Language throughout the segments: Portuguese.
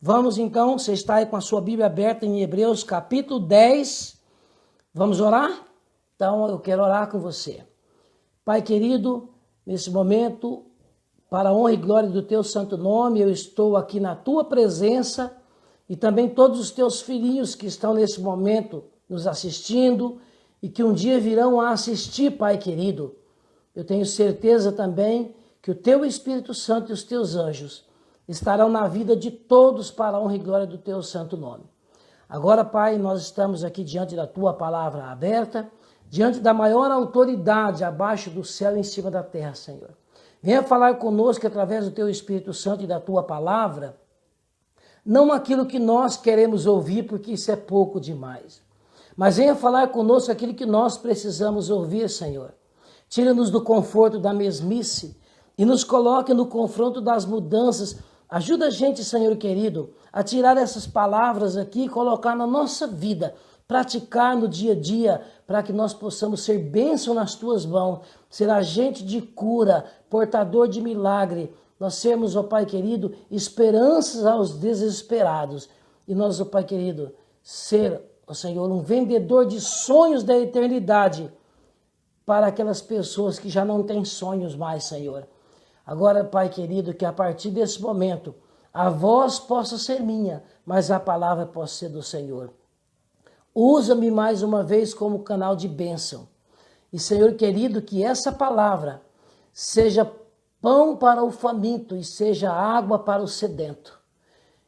Vamos então, você está aí com a sua Bíblia aberta em Hebreus capítulo 10. Vamos orar? Então eu quero orar com você. Pai querido, nesse momento, para a honra e glória do teu santo nome, eu estou aqui na tua presença e também todos os teus filhinhos que estão nesse momento nos assistindo e que um dia virão a assistir, Pai querido. Eu tenho certeza também que o teu Espírito Santo e os teus anjos estarão na vida de todos para a honra e glória do teu santo nome. Agora, Pai, nós estamos aqui diante da tua palavra aberta, diante da maior autoridade abaixo do céu e em cima da terra, Senhor. Venha falar conosco através do teu Espírito Santo e da tua palavra, não aquilo que nós queremos ouvir, porque isso é pouco demais, mas venha falar conosco aquilo que nós precisamos ouvir, Senhor. Tira-nos do conforto da mesmice e nos coloque no confronto das mudanças. Ajuda a gente, Senhor querido, a tirar essas palavras aqui e colocar na nossa vida, praticar no dia a dia, para que nós possamos ser bênção nas tuas mãos, ser agente de cura, portador de milagre. Nós sermos, ó Pai querido, esperanças aos desesperados. E nós, ó Pai querido, ser, ó Senhor, um vendedor de sonhos da eternidade para aquelas pessoas que já não têm sonhos mais, Senhor. Agora, Pai querido, que a partir desse momento, a voz possa ser minha, mas a palavra possa ser do Senhor. Usa-me mais uma vez como canal de bênção. E, Senhor querido, que essa palavra seja pão para o faminto e seja água para o sedento.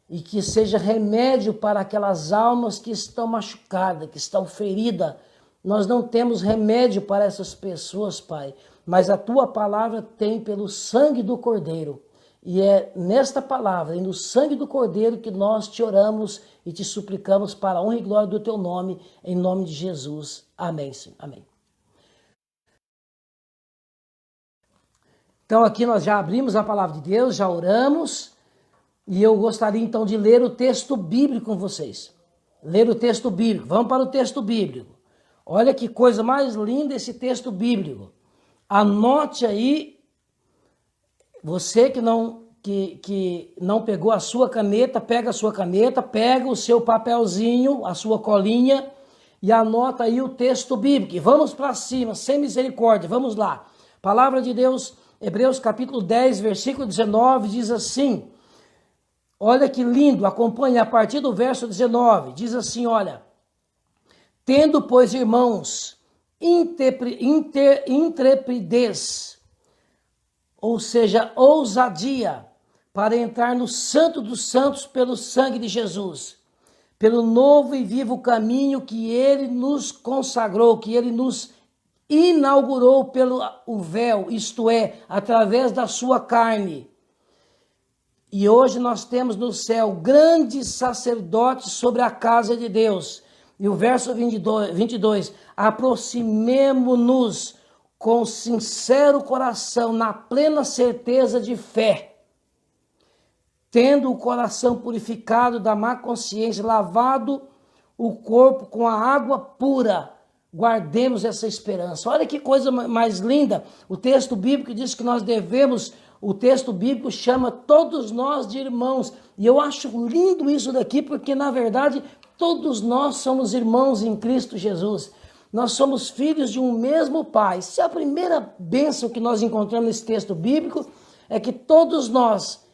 E que seja remédio para aquelas almas que estão machucadas, que estão feridas. Nós não temos remédio para essas pessoas, Pai, mas a tua palavra tem pelo sangue do Cordeiro. E é nesta palavra e no sangue do Cordeiro que nós te oramos e te suplicamos para a honra e glória do teu nome, em nome de Jesus. Amém, Senhor. Amém. Então aqui nós já abrimos a palavra de Deus, já oramos, e eu gostaria então de ler o texto bíblico com vocês. Ler o texto bíblico. Vamos para o texto bíblico. Olha que coisa mais linda esse texto bíblico. Anote aí, você que não pegou a sua caneta, pega a sua caneta, pega o seu papelzinho, a sua colinha e anota aí o texto bíblico. E vamos para cima, sem misericórdia, vamos lá. Palavra de Deus, Hebreus capítulo 10, versículo 19, diz assim, olha que lindo, acompanhe a partir do verso 19, diz assim, olha, tendo, pois, irmãos, intrepidez, ou seja, ousadia, para entrar no Santo dos Santos pelo sangue de Jesus, pelo novo e vivo caminho que ele nos consagrou, que ele nos inaugurou pelo o véu, isto é, através da sua carne. E hoje nós temos no céu grandes sacerdotes sobre a casa de Deus. E o verso 22, aproximemo-nos com sincero coração, na plena certeza de fé, tendo o coração purificado da má consciência, lavado o corpo com a água pura, guardemos essa esperança. Olha que coisa mais linda, o texto bíblico diz que nós devemos, o texto bíblico chama todos nós de irmãos, e eu acho lindo isso daqui, porque na verdade todos nós somos irmãos em Cristo Jesus. Nós somos filhos de um mesmo Pai. Se a primeira bênção que nós encontramos nesse texto bíblico é que todos nós,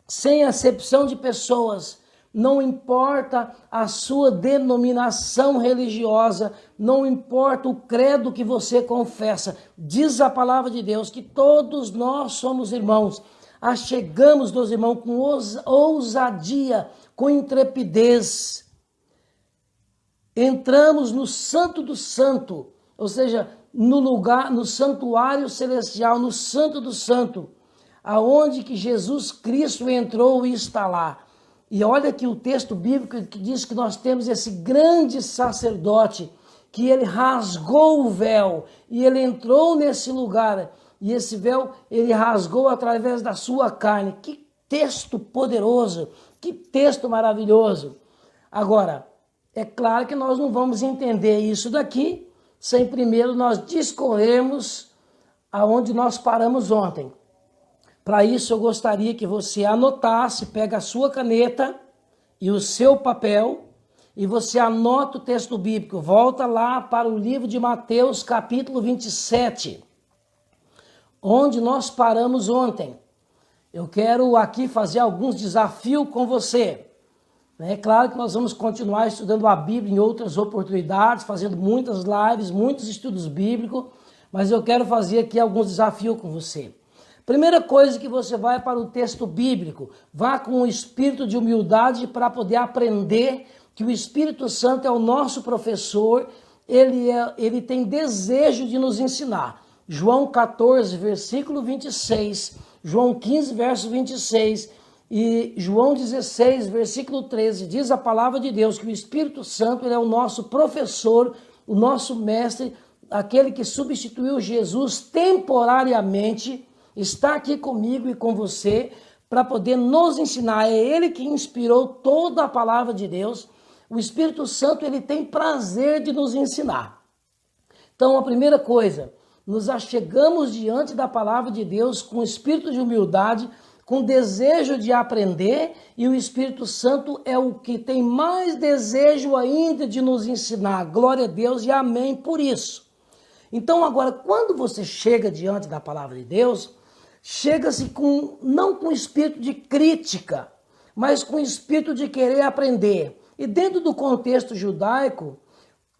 sem acepção de pessoas, não importa a sua denominação religiosa, não importa o credo que você confessa, diz a palavra de Deus que todos nós somos irmãos. Achegamos dos irmãos com ousadia, com intrepidez. Entramos no Santo do Santo, ou seja, no lugar, no santuário celestial, no Santo do Santo, aonde que Jesus Cristo entrou e está lá. E olha que o texto bíblico que diz que nós temos esse grande sacerdote, que ele rasgou o véu e ele entrou nesse lugar. E esse véu ele rasgou através da sua carne. Que texto poderoso, que texto maravilhoso. Agora, é claro que nós não vamos entender isso daqui sem primeiro nós discorrermos aonde nós paramos ontem. Para isso eu gostaria que você anotasse, pega a sua caneta e o seu papel e você anota o texto bíblico. Volta lá para o livro de Mateus, capítulo 27, onde nós paramos ontem. Eu quero aqui fazer alguns desafios com você. É claro que nós vamos continuar estudando a Bíblia em outras oportunidades, fazendo muitas lives, muitos estudos bíblicos, mas eu quero fazer aqui alguns desafios com você. Primeira coisa que você vai para o texto bíblico, vá com um espírito de humildade para poder aprender que o Espírito Santo é o nosso professor, ele tem desejo de nos ensinar. João 14, versículo 26, João 15, verso 26 e João 16, versículo 13, diz a palavra de Deus que o Espírito Santo ele é o nosso professor, o nosso mestre, aquele que substituiu Jesus temporariamente, está aqui comigo e com você para poder nos ensinar. É Ele que inspirou toda a palavra de Deus. O Espírito Santo ele tem prazer de nos ensinar. Então a primeira coisa, nos achegamos diante da palavra de Deus com espírito de humildade, com desejo de aprender, e o Espírito Santo é o que tem mais desejo ainda de nos ensinar. Glória a Deus e amém por isso. Então agora, quando você chega diante da palavra de Deus, chega-se não com espírito de crítica, mas com espírito de querer aprender. E dentro do contexto judaico,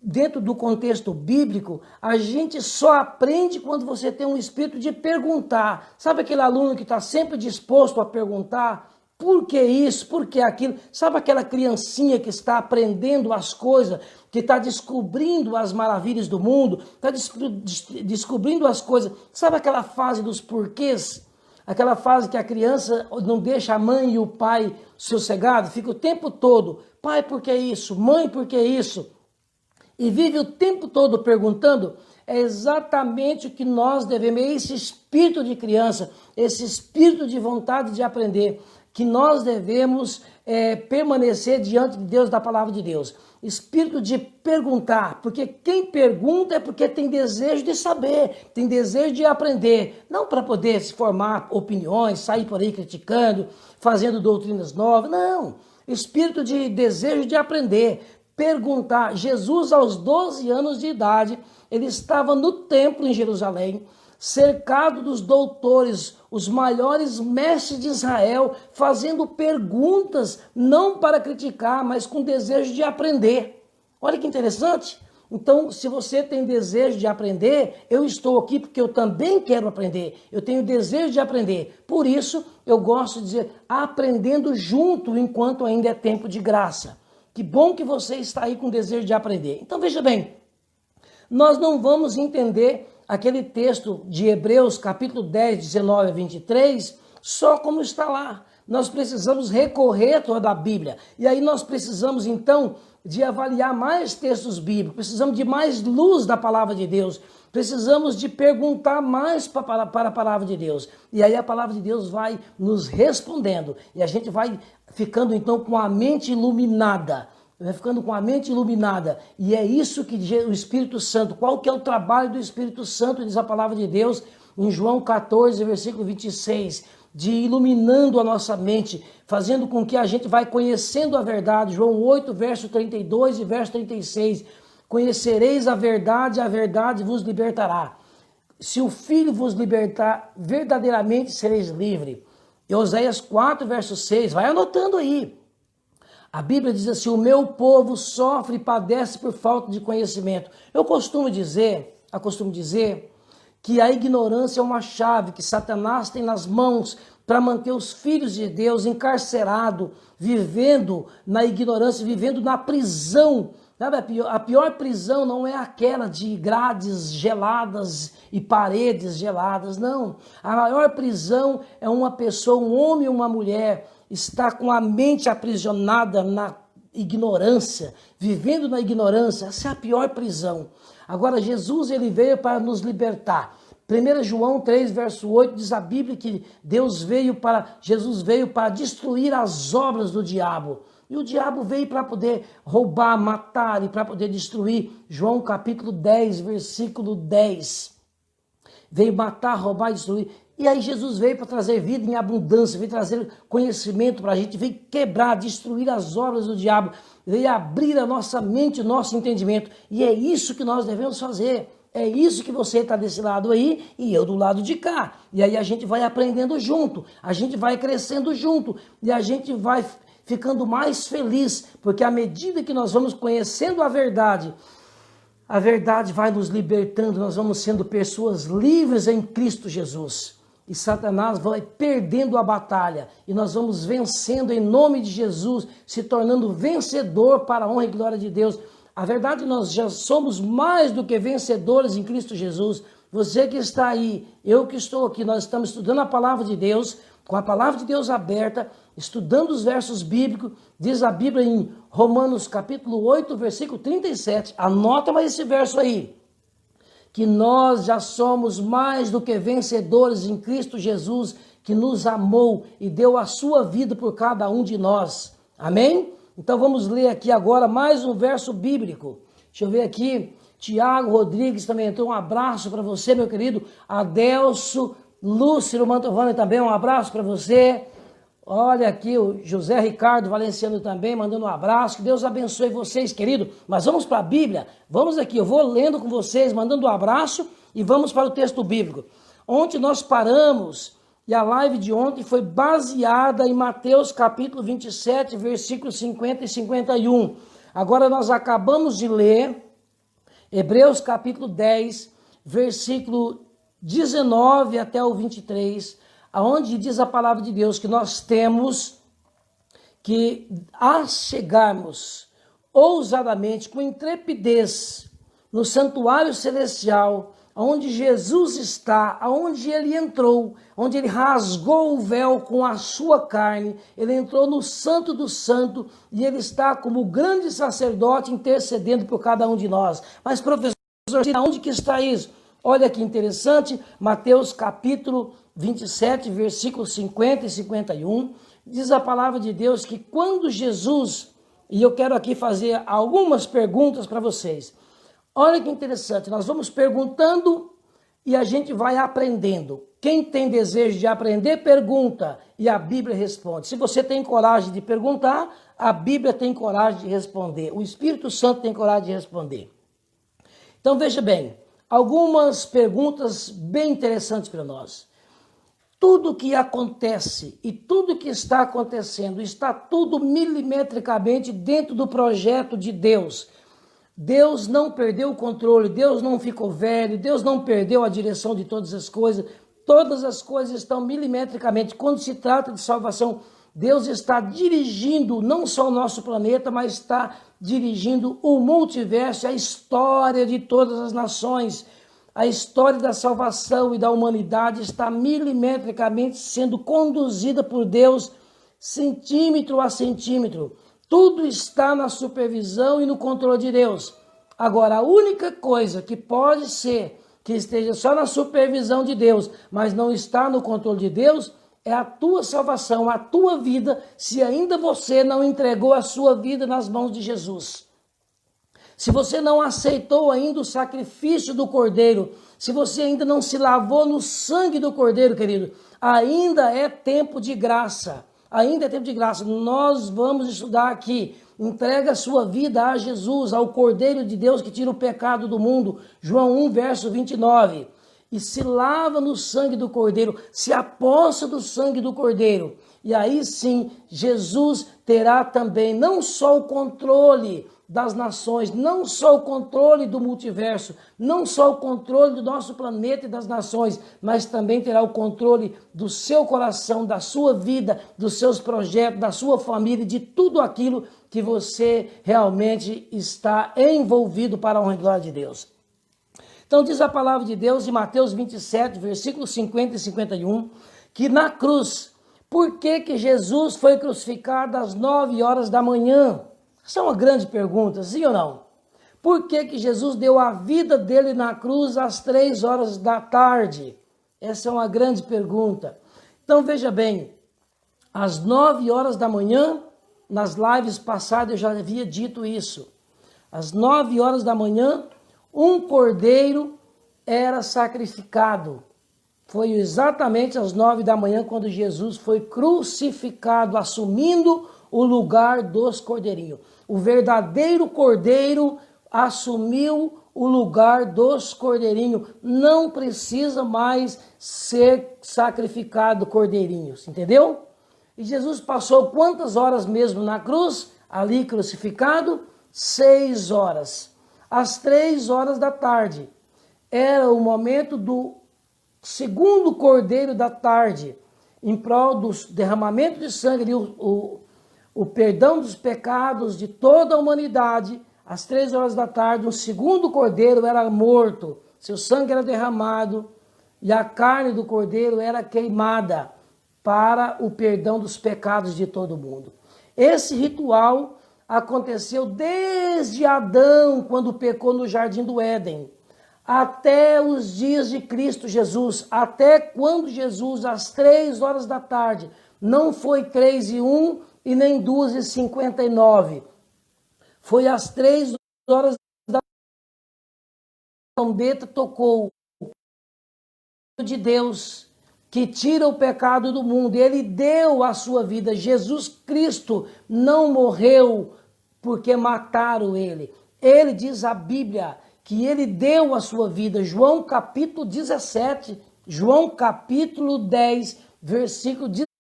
dentro do contexto bíblico, a gente só aprende quando você tem um espírito de perguntar. Sabe aquele aluno que está sempre disposto a perguntar? Por que isso? Por que aquilo? Sabe aquela criancinha que está aprendendo as coisas, que está descobrindo as maravilhas do mundo, está descobrindo as coisas? Sabe aquela fase dos porquês? Aquela fase que a criança não deixa a mãe e o pai sossegados, fica o tempo todo, pai, por que isso? Mãe, por que isso? E vive o tempo todo perguntando. É exatamente o que nós devemos, esse espírito de criança, esse espírito de vontade de aprender, que nós devemos permanecer diante de Deus, da palavra de Deus. Espírito de perguntar, porque quem pergunta é porque tem desejo de saber, tem desejo de aprender, não para poder se formar opiniões, sair por aí criticando, fazendo doutrinas novas, não. Espírito de desejo de aprender, perguntar. Jesus, aos 12 anos de idade, ele estava no templo em Jerusalém, cercado dos doutores, os maiores mestres de Israel, fazendo perguntas, não para criticar, mas com desejo de aprender. Olha que interessante. Então, se você tem desejo de aprender, eu estou aqui porque eu também quero aprender. Eu tenho desejo de aprender. Por isso, eu gosto de dizer, aprendendo junto, enquanto ainda é tempo de graça. Que bom que você está aí com desejo de aprender. Então, veja bem, nós não vamos entender aquele texto de Hebreus, capítulo 10, 19 a 23, só como está lá. Nós precisamos recorrer toda a Bíblia. E aí nós precisamos, então, de avaliar mais textos bíblicos. Precisamos de mais luz da palavra de Deus. Precisamos de perguntar mais para a palavra de Deus. E aí a palavra de Deus vai nos respondendo. E a gente vai ficando, então, com a mente iluminada. Vai ficando com a mente iluminada. E é isso que o Espírito Santo, qual que é o trabalho do Espírito Santo, diz a palavra de Deus em João 14, versículo 26, de iluminando a nossa mente, fazendo com que a gente vai conhecendo a verdade. João 8, verso 32 e verso 36, conhecereis a verdade vos libertará. Se o Filho vos libertar, verdadeiramente sereis livres. E Oséias 4, verso 6, vai anotando aí. A Bíblia diz assim, o meu povo sofre e padece por falta de conhecimento. Eu costumo dizer que a ignorância é uma chave que Satanás tem nas mãos para manter os filhos de Deus encarcerados, vivendo na ignorância, vivendo na prisão. A pior prisão não é aquela de grades geladas e paredes geladas, não. A maior prisão é uma pessoa, um homem ou uma mulher, está com a mente aprisionada na ignorância, vivendo na ignorância. Essa é a pior prisão. Agora, Jesus ele veio para nos libertar. 1 João 3, verso 8, diz a Bíblia que Jesus veio para destruir as obras do diabo. E o diabo veio para poder roubar, matar e para poder destruir. João capítulo 10, versículo 10. Veio matar, roubar e destruir. E aí Jesus veio para trazer vida em abundância, veio trazer conhecimento para a gente, veio quebrar, destruir as obras do diabo, veio abrir a nossa mente, o nosso entendimento. E é isso que nós devemos fazer. É isso que você está desse lado aí e eu do lado de cá. E aí a gente vai aprendendo junto, a gente vai crescendo junto e a gente vai ficando mais feliz, porque à medida que nós vamos conhecendo a verdade vai nos libertando, nós vamos sendo pessoas livres em Cristo Jesus. E Satanás vai perdendo a batalha. E nós vamos vencendo em nome de Jesus, se tornando vencedor para a honra e glória de Deus. A verdade, nós já somos mais do que vencedores em Cristo Jesus. Você que está aí, eu que estou aqui, nós estamos estudando a palavra de Deus, com a palavra de Deus aberta, estudando os versos bíblicos. Diz a Bíblia em Romanos capítulo 8, versículo 37. Anota mais esse verso aí. Que nós já somos mais do que vencedores em Cristo Jesus, que nos amou e deu a sua vida por cada um de nós. Amém? Então vamos ler aqui agora mais um verso bíblico. Deixa eu ver aqui, Tiago Rodrigues também entrou, um abraço para você, meu querido. Adelso, Lúcio Mantovani também, um abraço para você. Olha aqui o José Ricardo Valenciano também, mandando um abraço. Que Deus abençoe vocês, querido. Mas vamos para a Bíblia. Vamos aqui, eu vou lendo com vocês, mandando um abraço e vamos para o texto bíblico. Ontem nós paramos e a live de ontem foi baseada em Mateus capítulo 27, versículos 50 e 51. Agora nós acabamos de ler Hebreus capítulo 10, versículo 19 até o 23, aonde diz a palavra de Deus que nós temos que, a chegarmos ousadamente, com intrepidez, no santuário celestial, onde Jesus está, aonde ele entrou, onde ele rasgou o véu com a sua carne, ele entrou no Santo do Santo e ele está como grande sacerdote intercedendo por cada um de nós. Mas professor, onde que está isso? Olha que interessante, Mateus capítulo 27, versículos 50 e 51, diz a palavra de Deus que quando Jesus, e eu quero aqui fazer algumas perguntas para vocês. Olha que interessante, nós vamos perguntando e a gente vai aprendendo. Quem tem desejo de aprender, pergunta e a Bíblia responde. Se você tem coragem de perguntar, a Bíblia tem coragem de responder. O Espírito Santo tem coragem de responder. Então veja bem, algumas perguntas bem interessantes para nós. Tudo que acontece e tudo que está acontecendo, está tudo milimetricamente dentro do projeto de Deus. Deus não perdeu o controle, Deus não ficou velho, Deus não perdeu a direção de todas as coisas estão milimetricamente. Quando se trata de salvação, Deus está dirigindo não só o nosso planeta, mas está dirigindo o multiverso, a história de todas as nações. A história da salvação e da humanidade está milimetricamente sendo conduzida por Deus, centímetro a centímetro. Tudo está na supervisão e no controle de Deus. Agora, a única coisa que pode ser que esteja só na supervisão de Deus, mas não está no controle de Deus, é a tua salvação, a tua vida, se ainda você não entregou a sua vida nas mãos de Jesus. Se você não aceitou ainda o sacrifício do Cordeiro, se você ainda não se lavou no sangue do Cordeiro, querido, ainda é tempo de graça. Ainda é tempo de graça. Nós vamos estudar aqui. Entrega a sua vida a Jesus, ao Cordeiro de Deus que tira o pecado do mundo. João 1, verso 29. E se lava no sangue do Cordeiro, se aposta do sangue do Cordeiro. E aí sim, Jesus terá também não só o controle das nações, não só o controle do multiverso, não só o controle do nosso planeta e das nações, mas também terá o controle do seu coração, da sua vida, dos seus projetos, da sua família, de tudo aquilo que você realmente está envolvido para a honra e glória de Deus. Então diz a palavra de Deus em Mateus 27, versículos 50 e 51, que na cruz, por que Jesus foi crucificado às 9 horas da manhã? Essa é uma grande pergunta, sim ou não? Por que Jesus deu a vida dele na cruz às 3 horas da tarde? Essa é uma grande pergunta. Então veja bem, às 9 horas da manhã, nas lives passadas eu já havia dito isso. Às 9 horas da manhã, um cordeiro era sacrificado. foi exatamente às 9 da manhã, quando Jesus foi crucificado, assumindo o lugar dos cordeirinhos. O verdadeiro cordeiro assumiu o lugar dos cordeirinhos. Não precisa mais ser sacrificado cordeirinhos, entendeu? E Jesus passou quantas horas mesmo na cruz, ali crucificado? 6 horas. Às 3 horas da tarde, era o momento do segundo cordeiro da tarde, em prol do derramamento de sangue, o perdão dos pecados de toda a humanidade. Às 3 horas da tarde, o segundo cordeiro era morto, seu sangue era derramado e a carne do cordeiro era queimada para o perdão dos pecados de todo mundo. Esse ritual aconteceu desde Adão, quando pecou no Jardim do Éden, até os dias de Cristo Jesus, até quando Jesus, às 3 horas da tarde, não foi 3:01 e nem 2:59, foi às 3 horas da trombeta tocou de Deus, que tira o pecado do mundo. Ele deu a sua vida. Jesus Cristo não morreu porque mataram ele. Ele, diz a Bíblia, que ele deu a sua vida. João capítulo 17, João capítulo 10, versículo 18.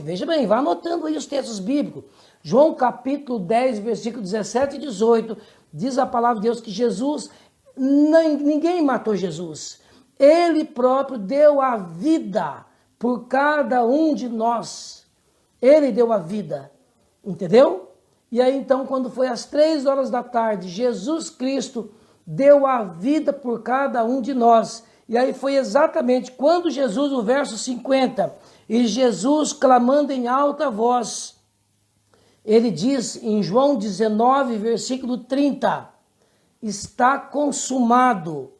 Veja bem, vá anotando aí os textos bíblicos. João capítulo 10, versículo 17 e 18, diz a palavra de Deus que Jesus, ninguém matou Jesus. Ele próprio deu a vida por cada um de nós. Ele deu a vida, entendeu? E aí então, quando foi às 3 horas da tarde, Jesus Cristo deu a vida por cada um de nós. E aí foi exatamente quando Jesus, o verso 50, e Jesus clamando em alta voz, ele diz em João 19, versículo 30, está consumado.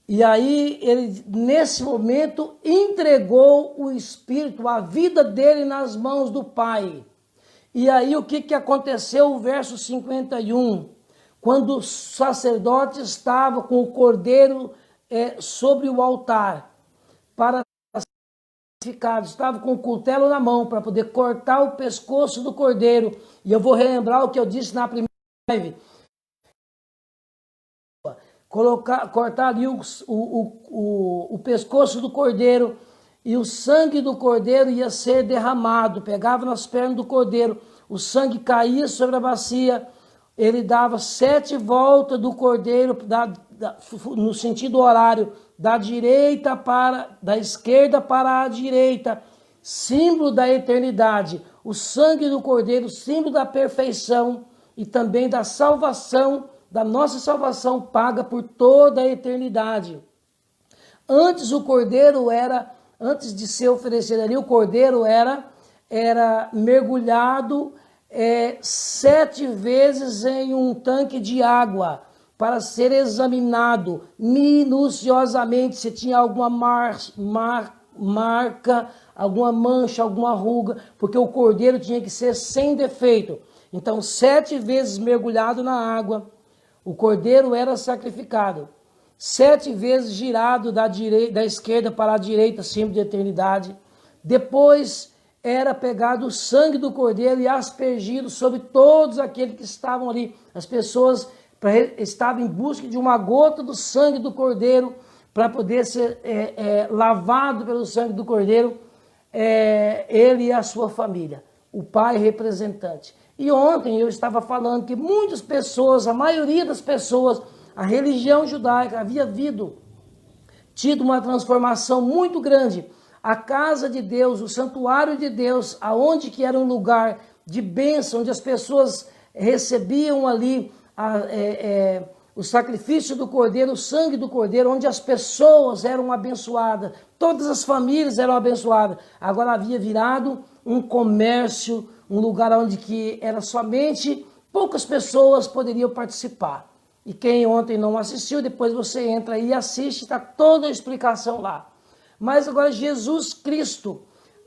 E aí ele, nesse momento, entregou o Espírito, a vida dele nas mãos do Pai. E aí o que aconteceu? O verso 51, quando o sacerdote estava com o cordeiro sobre o altar, para sacrificado, estava com o cutelo na mão para poder cortar o pescoço do cordeiro. E eu vou relembrar o que eu disse na primeira live. Cortar ali o pescoço do cordeiro, e o sangue do cordeiro ia ser derramado, pegava nas pernas do cordeiro, o sangue caía sobre a bacia, ele dava 7 voltas do cordeiro, no sentido horário, da esquerda para a direita, símbolo da eternidade. O sangue do cordeiro, símbolo da perfeição e também da salvação, da nossa salvação paga por toda a eternidade. Antes o cordeiro antes de ser oferecido ali, o cordeiro era mergulhado 7 vezes em um tanque de água para ser examinado minuciosamente se tinha alguma marca, alguma mancha, alguma ruga, porque o cordeiro tinha que ser sem defeito. Então, 7 vezes mergulhado na água, o cordeiro era sacrificado. 7 vezes girado da esquerda para a direita, símbolo de eternidade. Depois era pegado o sangue do cordeiro e aspergido sobre todos aqueles que estavam ali. As pessoas estavam em busca de uma gota do sangue do cordeiro para poder ser lavado pelo sangue do cordeiro, ele e a sua família, o pai representante. E ontem eu estava falando que muitas pessoas, a maioria das pessoas, a religião judaica havia tido uma transformação muito grande. A casa de Deus, o santuário de Deus, aonde que era um lugar de bênção, onde as pessoas recebiam ali o sacrifício do cordeiro, o sangue do cordeiro, onde as pessoas eram abençoadas, todas as famílias eram abençoadas. Agora havia virado um comércio, um lugar onde que era somente poucas pessoas poderiam participar. E quem ontem não assistiu, depois você entra e assiste, está toda a explicação lá. Mas agora Jesus Cristo,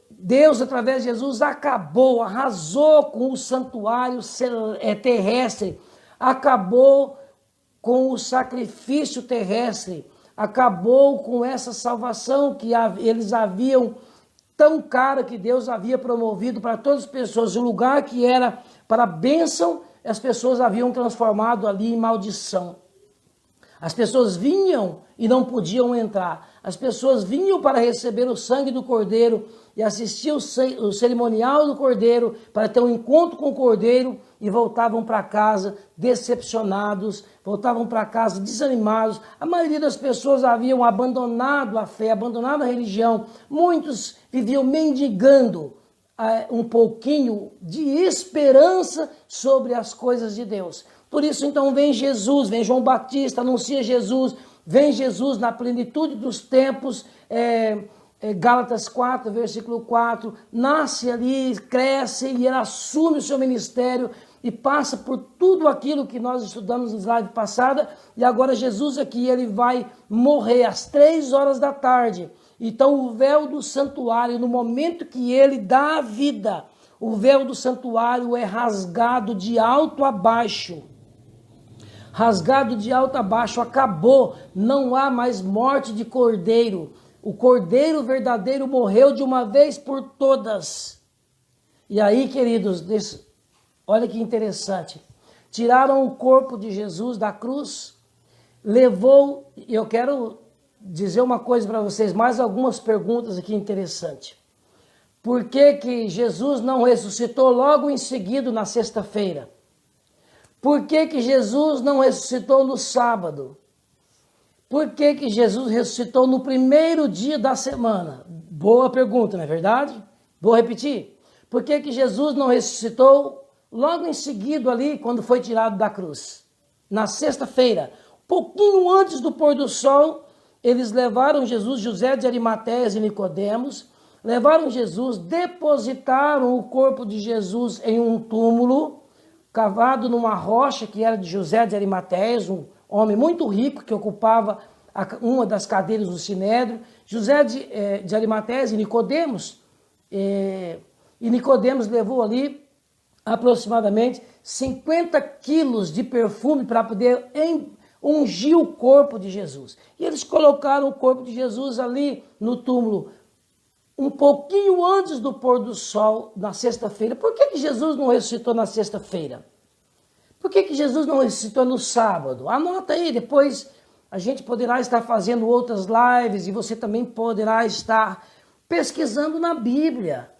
Deus através de Jesus arrasou com o santuário terrestre, acabou com o sacrifício terrestre, acabou com essa salvação que eles haviam tão cara, que Deus havia promovido para todas as pessoas. O lugar que era para bênção, as pessoas haviam transformado ali em maldição. As pessoas vinham e não podiam entrar. As pessoas vinham para receber o sangue do Cordeiro e assistir o cerimonial do Cordeiro, para ter um encontro com o Cordeiro, e voltavam para casa decepcionados, voltavam para casa desanimados. A maioria das pessoas haviam abandonado a fé, abandonado a religião. Muitos viviam mendigando um pouquinho de esperança sobre as coisas de Deus. Por isso, então, vem Jesus, vem João Batista, anuncia Jesus, vem Jesus na plenitude dos tempos, Gálatas 4, versículo 4, nasce ali, cresce e ele assume o seu ministério e passa por tudo aquilo que nós estudamos na live passada. E agora Jesus aqui, ele vai morrer às 3 horas da tarde. Então o véu do santuário, no momento que ele dá a vida, o véu do santuário é rasgado de alto a baixo. Rasgado de alto a baixo, acabou, não há mais morte de cordeiro. O cordeiro verdadeiro morreu de uma vez por todas. E aí, queridos, olha que interessante. Tiraram o corpo de Jesus da cruz, levou, e eu quero dizer uma coisa para vocês, mais algumas perguntas aqui interessantes. Por que que Jesus não ressuscitou logo em seguida na sexta-feira? Por que que Jesus não ressuscitou no sábado? Por que que Jesus ressuscitou no primeiro dia da semana? Boa pergunta, não é verdade? Vou repetir. Por que que Jesus não ressuscitou logo em seguida ali, quando foi tirado da cruz? Na sexta-feira, pouquinho antes do pôr do sol, eles levaram Jesus, José de Arimateia e Nicodemos, levaram Jesus, depositaram o corpo de Jesus em um túmulo, cavado numa rocha que era de José de Arimateia, um homem muito rico que ocupava uma das cadeiras do Sinédrio. José de Arimateia e Nicodemos, e Nicodemos levou ali aproximadamente 50 quilos de perfume para poder ungir o corpo de Jesus. E eles colocaram o corpo de Jesus ali no túmulo, um pouquinho antes do pôr do sol, na sexta-feira. Por que que Jesus não ressuscitou na sexta-feira? Por que que Jesus não ressuscitou no sábado? Anota aí, depois a gente poderá estar fazendo outras lives e você também poderá estar pesquisando na Bíblia,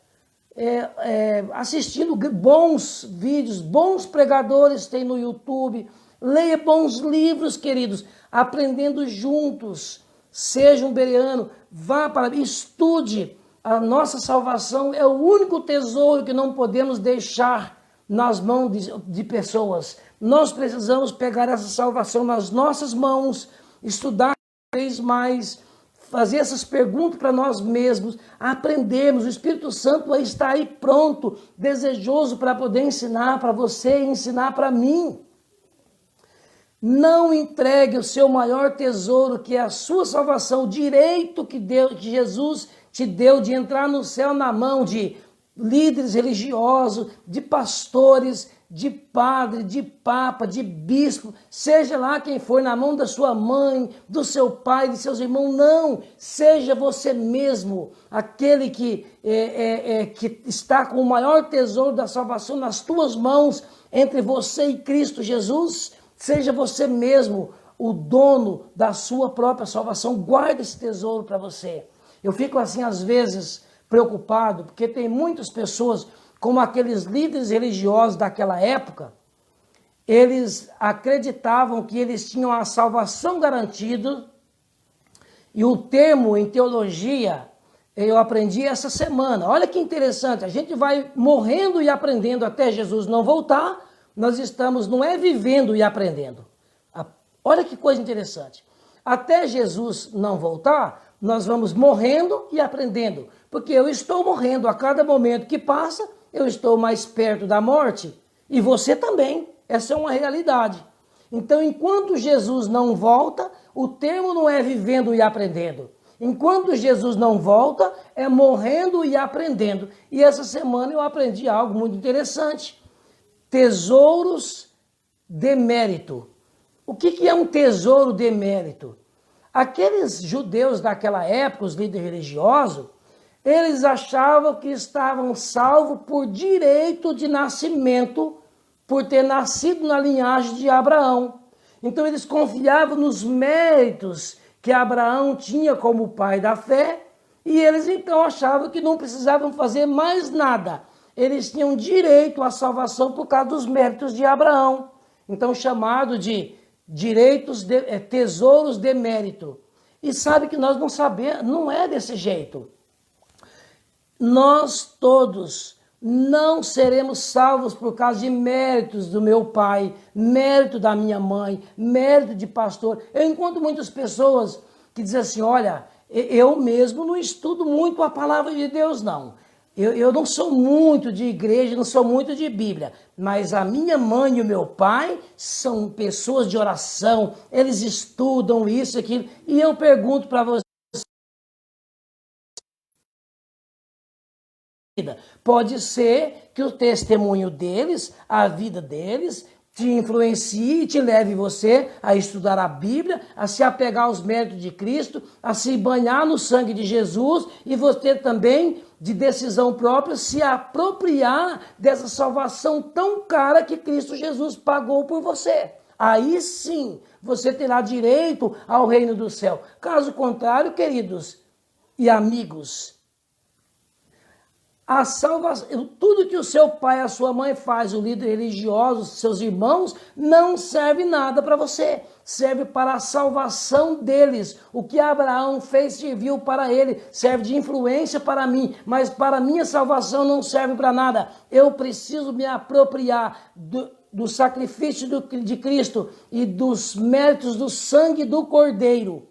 assistindo bons vídeos, bons pregadores tem no YouTube, leia bons livros, queridos, aprendendo juntos, seja um bereano, vá para, estude. A nossa salvação é o único tesouro que não podemos deixar nas mãos de pessoas. Nós precisamos pegar essa salvação nas nossas mãos, estudar cada vez mais, fazer essas perguntas para nós mesmos, aprendermos. O Espírito Santo está aí pronto, desejoso para poder ensinar para você e ensinar para mim. Não entregue o seu maior tesouro, que é a sua salvação, o direito que Jesus te deu de entrar no céu, na mão de líderes religiosos, de pastores, de padre, de papa, de bispo, seja lá quem for, na mão da sua mãe, do seu pai, de seus irmãos. Não, seja você mesmo aquele que está com o maior tesouro da salvação nas tuas mãos, entre você e Cristo Jesus. Seja você mesmo o dono da sua própria salvação. Guarde esse tesouro para você. Eu fico assim, às vezes, preocupado, porque tem muitas pessoas, como aqueles líderes religiosos daquela época, eles acreditavam que eles tinham a salvação garantida, e o termo em teologia, eu aprendi essa semana. Olha que interessante, a gente vai morrendo e aprendendo até Jesus não voltar. Nós estamos, não é vivendo e aprendendo. Olha que coisa interessante. Até Jesus não voltar, nós vamos morrendo e aprendendo. Porque eu estou morrendo a cada momento que passa, eu estou mais perto da morte. E você também. Essa é uma realidade. Então, enquanto Jesus não volta, o termo não é vivendo e aprendendo. Enquanto Jesus não volta, é morrendo e aprendendo. E essa semana eu aprendi algo muito interessante. Tesouros de mérito. O que é um tesouro de mérito? Aqueles judeus daquela época, os líderes religiosos, eles achavam que estavam salvos por direito de nascimento, por ter nascido na linhagem de Abraão. Então eles confiavam nos méritos que Abraão tinha como pai da fé, e eles então achavam que não precisavam fazer mais nada. Eles tinham direito à salvação por causa dos méritos de Abraão. Então chamado de tesouros de mérito. E sabe que nós não sabemos, não é desse jeito. Nós todos não seremos salvos por causa de méritos do meu pai, mérito da minha mãe, mérito de pastor. Eu encontro muitas pessoas que dizem assim, olha, eu mesmo não estudo muito a palavra de Deus, não. Eu não sou muito de igreja, não sou muito de Bíblia, mas a minha mãe e o meu pai são pessoas de oração, eles estudam isso e aquilo, e eu pergunto para você, pode ser que o testemunho deles, a vida deles, te influencie e te leve você a estudar a Bíblia, a se apegar aos méritos de Cristo, a se banhar no sangue de Jesus e você também, de decisão própria, se apropriar dessa salvação tão cara que Cristo Jesus pagou por você. Aí sim, você terá direito ao reino do céu. Caso contrário, queridos e amigos, a salvação, tudo que o seu pai, a sua mãe faz, o líder religioso, seus irmãos, não serve nada para você. Serve para a salvação deles. O que Abraão fez serviu para ele, serve de influência para mim, mas para a minha salvação não serve para nada. Eu preciso me apropriar do sacrifício de Cristo e dos méritos do sangue do Cordeiro.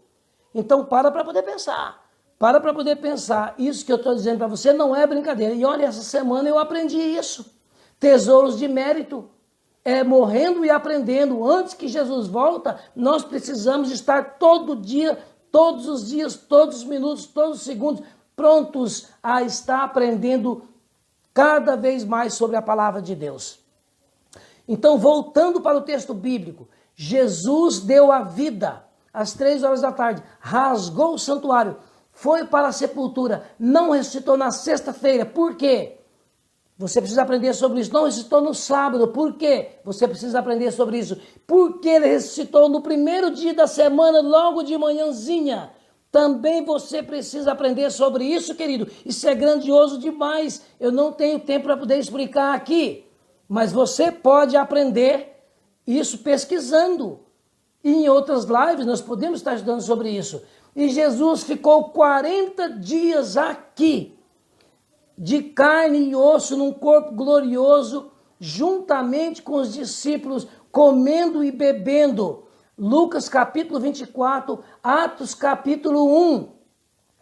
Então para poder pensar. Para poder pensar, isso que eu estou dizendo para você não é brincadeira. E olha, essa semana eu aprendi isso. Tesouros de mérito. Morrendo e aprendendo. Antes que Jesus volta, nós precisamos estar todo dia, todos os dias, todos os minutos, todos os segundos, prontos a estar aprendendo cada vez mais sobre a palavra de Deus. Então, voltando para o texto bíblico, Jesus deu a vida às 3 horas da tarde, rasgou o santuário, foi para a sepultura, não ressuscitou na sexta-feira. Por quê? Você precisa aprender sobre isso. Não ressuscitou no sábado. Por quê? Você precisa aprender sobre isso. Porque ele ressuscitou no primeiro dia da semana, logo de manhãzinha. Também você precisa aprender sobre isso, querido. Isso é grandioso demais. Eu não tenho tempo para poder explicar aqui. Mas você pode aprender isso pesquisando. E em outras lives nós podemos estar estudando sobre isso. E Jesus ficou 40 dias aqui, de carne e osso, num corpo glorioso, juntamente com os discípulos, comendo e bebendo. Lucas capítulo 24, Atos capítulo 1.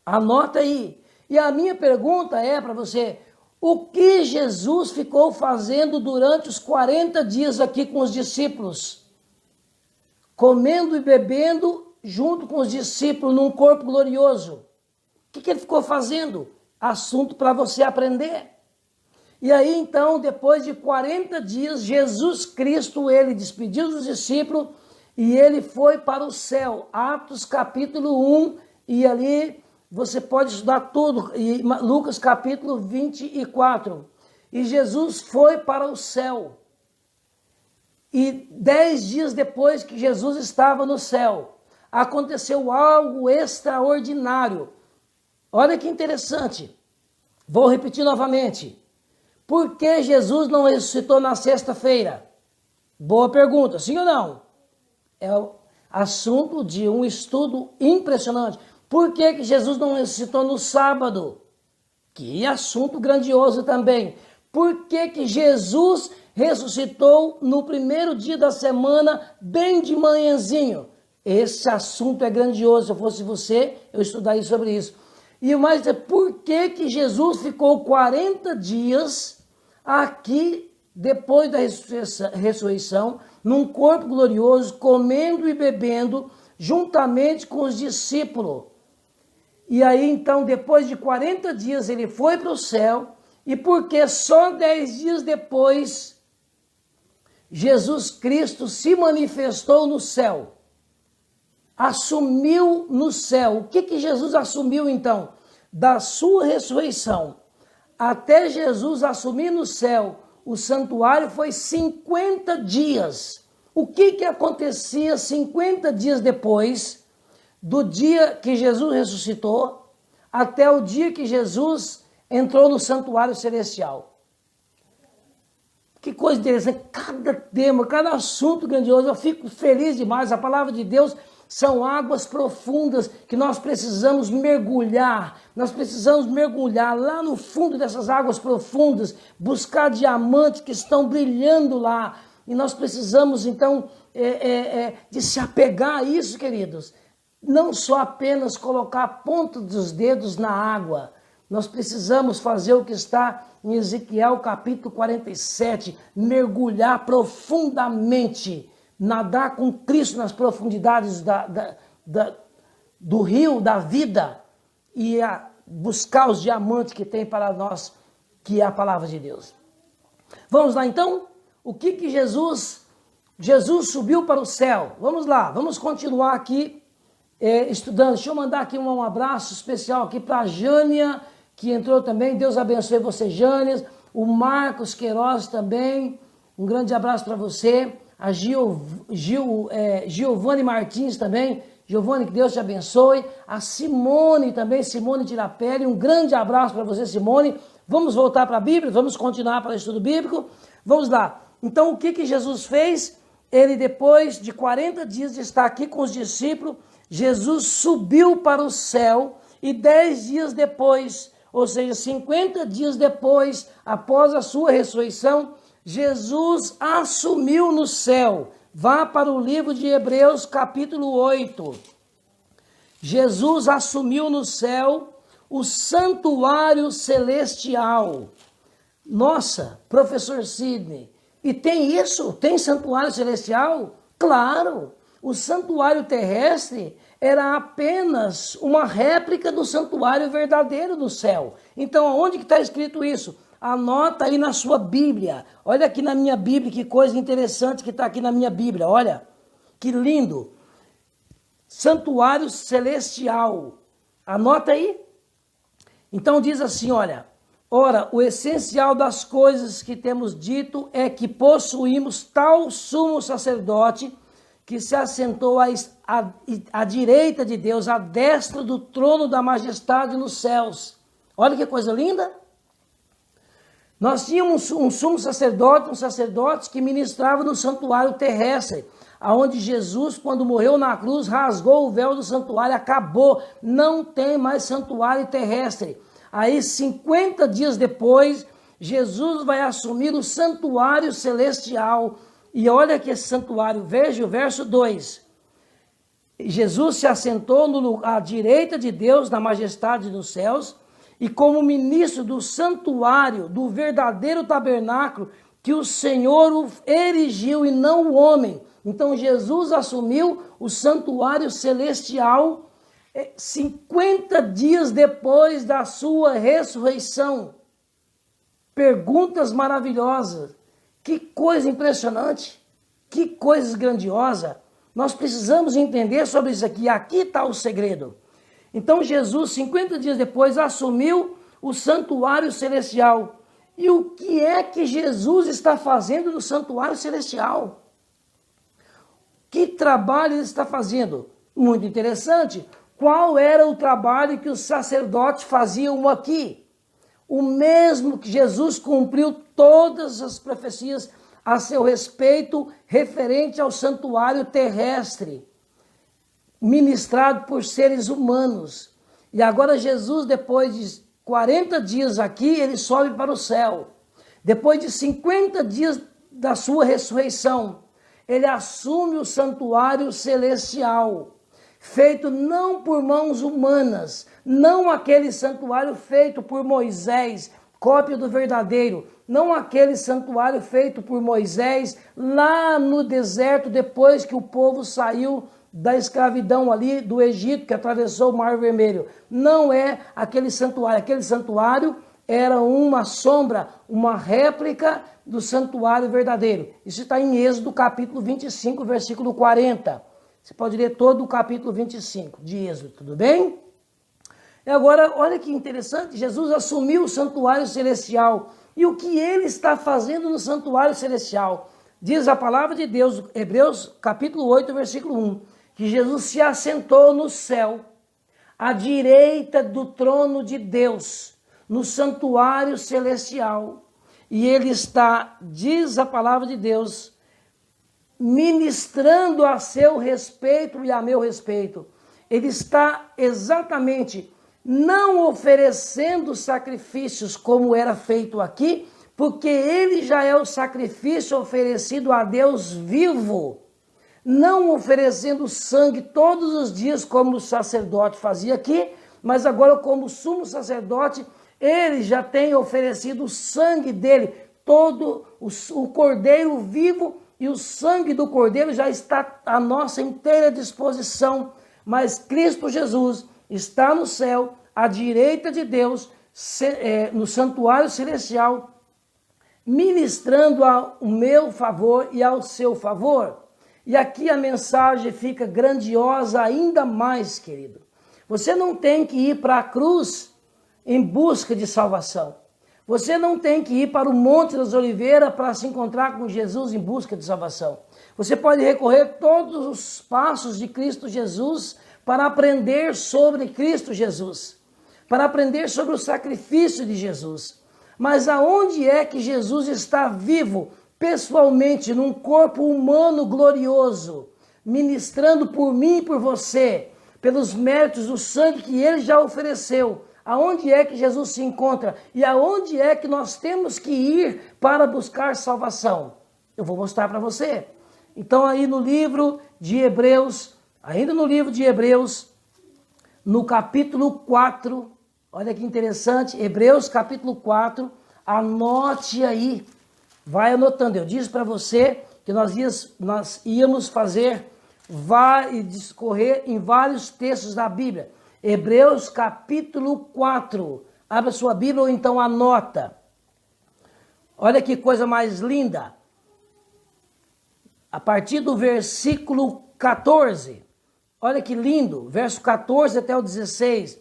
Anota aí. E a minha pergunta é para você, o que Jesus ficou fazendo durante os 40 dias aqui com os discípulos? Comendo e bebendo junto com os discípulos num corpo glorioso. O que ele ficou fazendo? Assunto para você aprender. E aí então, depois de 40 dias, Jesus Cristo, ele despediu dos discípulos e ele foi para o céu. Atos capítulo 1, e ali você pode estudar tudo. E Lucas capítulo 24. E Jesus foi para o céu. E 10 dias depois que Jesus estava no céu, aconteceu algo extraordinário. Olha que interessante. Vou repetir novamente. Por que Jesus não ressuscitou na sexta-feira? Boa pergunta, sim ou não? É o assunto de um estudo impressionante. Por que Jesus não ressuscitou no sábado? Que assunto grandioso também. Por que Jesus ressuscitou no primeiro dia da semana, bem de manhãzinho? Esse assunto é grandioso. Se eu fosse você, eu estudaria sobre isso. E o mais é, por que Jesus ficou 40 dias aqui, depois da ressurreição, num corpo glorioso, comendo e bebendo, juntamente com os discípulos? E aí, então, depois de 40 dias, ele foi para o céu, e porque só 10 dias depois, Jesus Cristo se manifestou no céu. assumiu no céu. O que Jesus assumiu então? Da sua ressurreição até Jesus assumir no céu o santuário foi 50 dias. O que acontecia 50 dias depois do dia que Jesus ressuscitou até o dia que Jesus entrou no santuário celestial? Que coisa interessante, cada tema, cada assunto grandioso, eu fico feliz demais. A palavra de Deus são águas profundas que nós precisamos mergulhar lá no fundo dessas águas profundas, buscar diamantes que estão brilhando lá. E nós precisamos então de se apegar a isso, queridos. Não só apenas colocar a ponta dos dedos na água. Nós precisamos fazer o que está em Ezequiel capítulo 47, mergulhar profundamente, nadar com Cristo nas profundidades do rio da vida e buscar os diamantes que tem para nós, que é a palavra de Deus. Vamos lá então? O que Jesus subiu para o céu. Vamos lá, vamos continuar aqui estudando. Deixa eu mandar aqui um abraço especial aqui para a Jânia, que entrou também. Deus abençoe você, Jânia. O Marcos Queiroz também. Um grande abraço para você. A Giovane Martins também. Giovane, que Deus te abençoe. A Simone também, Simone Tirapelli. Um grande abraço para você, Simone. Vamos voltar para a Bíblia, vamos continuar para o estudo bíblico. Vamos lá. Então, o que Jesus fez? Ele, depois de 40 dias de estar aqui com os discípulos, Jesus subiu para o céu e 10 dias depois, ou seja, 50 dias depois, após a sua ressurreição, Jesus assumiu no céu. Vá para o livro de Hebreus, capítulo 8. Jesus assumiu no céu o santuário celestial. Nossa, professor Sidney, e tem isso? Tem santuário celestial? Claro! O santuário terrestre era apenas uma réplica do santuário verdadeiro do céu. Então, onde que está escrito isso? Anota aí na sua Bíblia. Olha aqui na minha Bíblia, que coisa interessante que está aqui na minha Bíblia. Olha, que lindo. Santuário celestial. Anota aí. Então diz assim, olha. Ora, o essencial das coisas que temos dito é que possuímos tal sumo sacerdote que se assentou à direita de Deus, à destra do trono da majestade nos céus. Olha que coisa linda. Nós tínhamos um sumo sacerdote, um sacerdote que ministrava no santuário terrestre, aonde Jesus, quando morreu na cruz, rasgou o véu do santuário, acabou, não tem mais santuário terrestre. Aí, 50 dias depois, Jesus vai assumir o santuário celestial. E olha que esse santuário, veja o verso 2. Jesus se assentou à direita de Deus, na majestade dos céus, e como ministro do santuário, do verdadeiro tabernáculo, que o Senhor erigiu e não o homem. Então Jesus assumiu o santuário celestial 50 dias depois da sua ressurreição. Perguntas maravilhosas. Que coisa impressionante. Que coisa grandiosa. Nós precisamos entender sobre isso aqui. Aqui está o segredo. Então Jesus, 50 dias depois, assumiu o santuário celestial. E o que é que Jesus está fazendo no santuário celestial? Que trabalho ele está fazendo? Muito interessante. Qual era o trabalho que os sacerdotes faziam aqui? O mesmo que Jesus cumpriu todas as profecias a seu respeito, referente ao santuário terrestre, ministrado por seres humanos. E agora Jesus, depois de 40 dias aqui, ele sobe para o céu. Depois de 50 dias da sua ressurreição, ele assume o santuário celestial, feito não por mãos humanas, não aquele santuário feito por Moisés, cópia do verdadeiro, não aquele santuário feito por Moisés lá no deserto, depois que o povo saiu da escravidão ali do Egito, que atravessou o Mar Vermelho. Não é aquele santuário era uma sombra, uma réplica do santuário verdadeiro. Isso está em Êxodo capítulo 25, versículo 40. Você pode ler todo o capítulo 25 de Êxodo, tudo bem? E agora, olha que interessante, Jesus assumiu o santuário celestial. E o que ele está fazendo no santuário celestial? Diz a palavra de Deus, Hebreus capítulo 8, versículo 1, que Jesus se assentou no céu, à direita do trono de Deus, no santuário celestial. E ele está, diz a palavra de Deus, ministrando a seu respeito e a meu respeito. Ele está exatamente não oferecendo sacrifícios como era feito aqui, porque ele já é o sacrifício oferecido a Deus vivo, não oferecendo sangue todos os dias como o sacerdote fazia aqui, mas agora como sumo sacerdote, ele já tem oferecido o sangue dele, todo o cordeiro vivo, e o sangue do cordeiro já está à nossa inteira disposição, mas Cristo Jesus está no céu, à direita de Deus, no santuário celestial, ministrando ao meu favor e ao seu favor. E aqui a mensagem fica grandiosa ainda mais, querido. Você não tem que ir para a cruz em busca de salvação. Você não tem que ir para o Monte das Oliveiras para se encontrar com Jesus em busca de salvação. Você pode recorrer todos os passos de Cristo Jesus para aprender sobre Cristo Jesus, para aprender sobre o sacrifício de Jesus. Mas aonde é que Jesus está vivo, pessoalmente, num corpo humano glorioso, ministrando por mim e por você, pelos méritos do sangue que ele já ofereceu? Aonde é que Jesus se encontra? E aonde é que nós temos que ir para buscar salvação? Eu vou mostrar para você. Então aí no livro de Hebreus, ainda no livro de Hebreus, no capítulo 4, olha que interessante, Hebreus capítulo 4, anote aí, vai anotando. Eu disse para você que nós íamos discorrer em vários textos da Bíblia. Hebreus capítulo 4, abra sua Bíblia ou então anota. Olha que coisa mais linda. A partir do versículo 14, olha que lindo, verso 14 até o 16.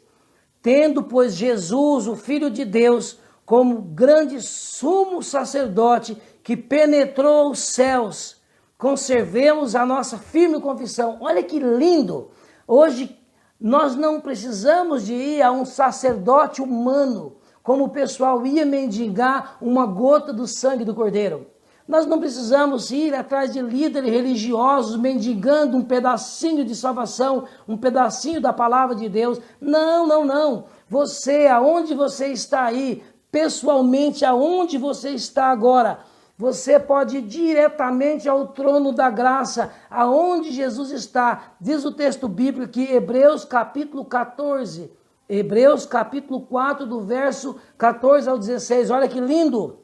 Tendo, pois, Jesus, o Filho de Deus, como grande sumo sacerdote que penetrou os céus, conservemos a nossa firme confissão. Olha que lindo. Hoje nós não precisamos de ir a um sacerdote humano, como o pessoal ia mendigar uma gota do sangue do Cordeiro. Nós não precisamos ir atrás de líderes religiosos mendigando um pedacinho de salvação, um pedacinho da palavra de Deus. Não, não, não. Você, aonde você está aí, pessoalmente, aonde você está agora, você pode ir diretamente ao trono da graça, aonde Jesus está. Diz o texto bíblico aqui, Hebreus capítulo 14, Hebreus capítulo 4, do verso 14 ao 16. Olha que lindo!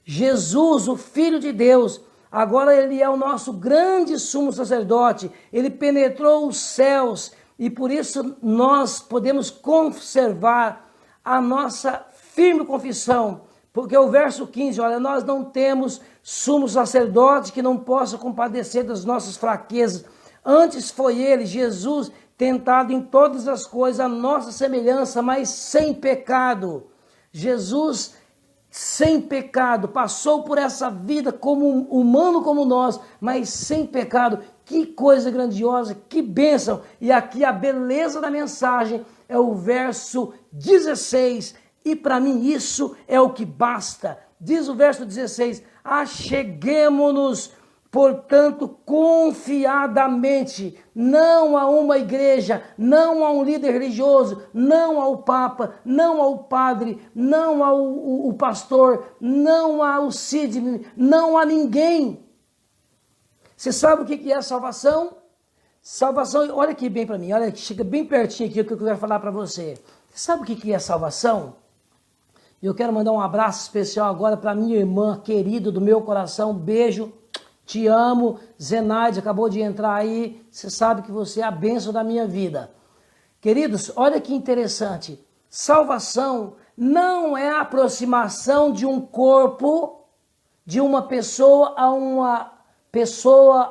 Jesus, o Filho de Deus, agora ele é o nosso grande sumo sacerdote. Ele penetrou os céus e por isso nós podemos conservar a nossa firme confissão. Porque o verso 15, olha, nós não temos sumo sacerdote que não possa compadecer das nossas fraquezas. Antes foi ele, Jesus, tentado em todas as coisas, a nossa semelhança, mas sem pecado. Jesus, sem pecado, passou por essa vida como humano como nós, mas sem pecado. Que coisa grandiosa, que bênção. E aqui a beleza da mensagem é o verso 16. E para mim isso é o que basta. Diz o verso 16, acheguemo-nos, portanto, confiadamente, não a uma igreja, não a um líder religioso, não ao Papa, não ao padre, não ao pastor, não ao Sidney, não a ninguém. Você sabe o que é salvação? Salvação, olha aqui bem para mim, olha aqui, chega bem pertinho aqui o que eu quero falar para você. Você sabe o que é salvação? Eu quero mandar um abraço especial agora para minha irmã querida do meu coração, beijo, te amo, Zenaide acabou de entrar aí, você sabe que você é a bênção da minha vida. Queridos, olha que interessante, salvação não é a aproximação de um corpo, de uma pessoa, a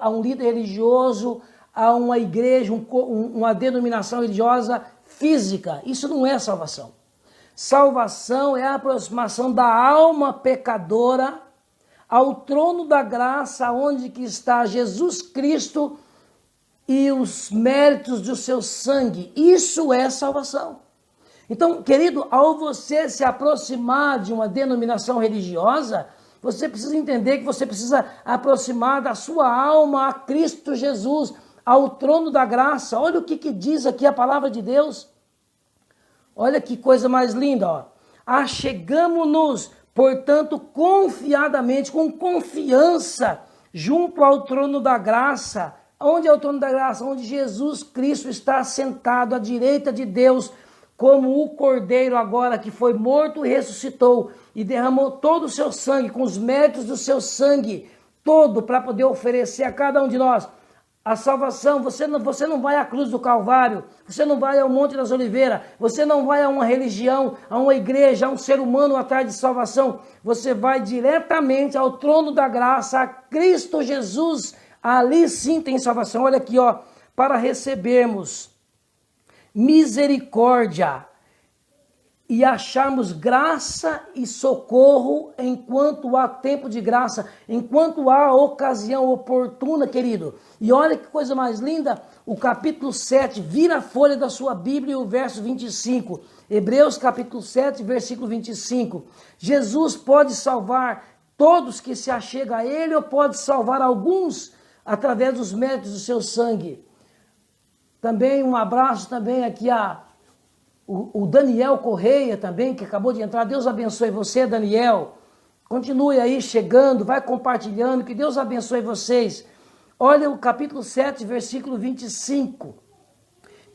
um líder religioso, a uma igreja, uma denominação religiosa física. Isso não é salvação. Salvação é a aproximação da alma pecadora ao trono da graça, onde que está Jesus Cristo e os méritos do seu sangue. Isso é salvação. Então, querido, ao você se aproximar de uma denominação religiosa, você precisa entender que você precisa aproximar da sua alma a Cristo Jesus, ao trono da graça. Olha o que diz aqui a palavra de Deus. Olha que coisa mais linda, ó. Achegamo-nos, portanto, confiadamente, com confiança, junto ao trono da graça. Onde é o trono da graça? Onde Jesus Cristo está sentado à direita de Deus, como o Cordeiro agora que foi morto e ressuscitou e derramou todo o seu sangue, com os méritos do seu sangue, todo para poder oferecer a cada um de nós a salvação. Você não vai à cruz do Calvário, você não vai ao Monte das Oliveiras, você não vai a uma religião, a uma igreja, a um ser humano atrás de salvação. Você vai diretamente ao trono da graça, a Cristo Jesus. Ali sim tem salvação. Olha aqui, ó, para recebermos misericórdia e acharmos graça e socorro enquanto há tempo de graça, enquanto há ocasião oportuna, querido. E olha que coisa mais linda, o capítulo 7, vira a folha da sua Bíblia, o verso 25, Hebreus capítulo 7, versículo 25. Jesus pode salvar todos que se achegam a ele, ou pode salvar alguns através dos méritos do seu sangue. Também um abraço também aqui o Daniel Correia também, que acabou de entrar. Deus abençoe você, Daniel. Continue aí chegando, vai compartilhando, que Deus abençoe vocês. Olha o capítulo 7, versículo 25.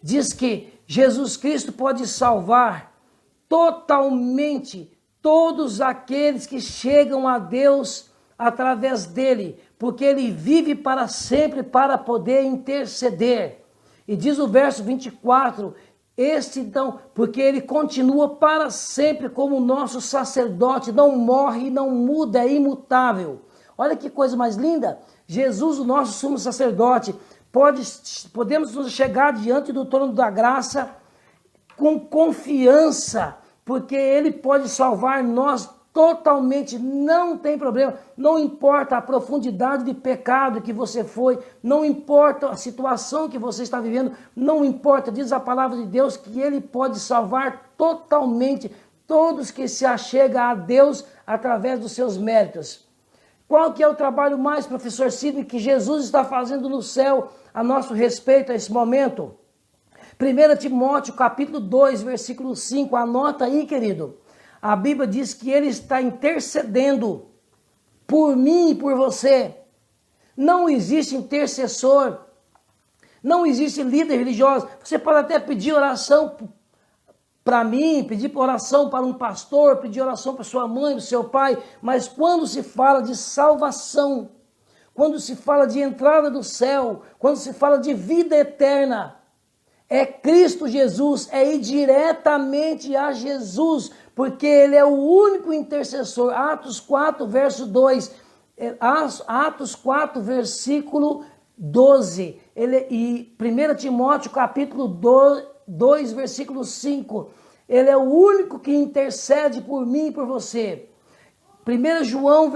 Diz que Jesus Cristo pode salvar totalmente todos aqueles que chegam a Deus através dele, porque ele vive para sempre para poder interceder. E diz o verso 24, então, porque ele continua para sempre como nosso sacerdote, não morre e não muda, é imutável. Olha que coisa mais linda, Jesus, o nosso sumo sacerdote, podemos nos chegar diante do trono da graça com confiança, porque ele pode salvar nós totalmente, não tem problema, não importa a profundidade de pecado que você foi, não importa a situação que você está vivendo, não importa, diz a palavra de Deus que ele pode salvar totalmente todos que se achegam a Deus através dos seus méritos. Qual que é o trabalho mais, professor Sidney, que Jesus está fazendo no céu a nosso respeito a esse momento? 1 Timóteo capítulo 2, versículo 5, anota aí, querido. A Bíblia diz que ele está intercedendo por mim e por você. Não existe intercessor, não existe líder religioso. Você pode até pedir oração para mim, pedir oração para um pastor, pedir oração para sua mãe, para seu pai, mas quando se fala de salvação, quando se fala de entrada do céu, quando se fala de vida eterna, é Cristo Jesus, é ir diretamente a Jesus, porque ele é o único intercessor. Atos 4, verso 2, Atos 4, versículo 12, e 1 Timóteo capítulo 2, versículo 5, ele é o único que intercede por mim e por você. 1 João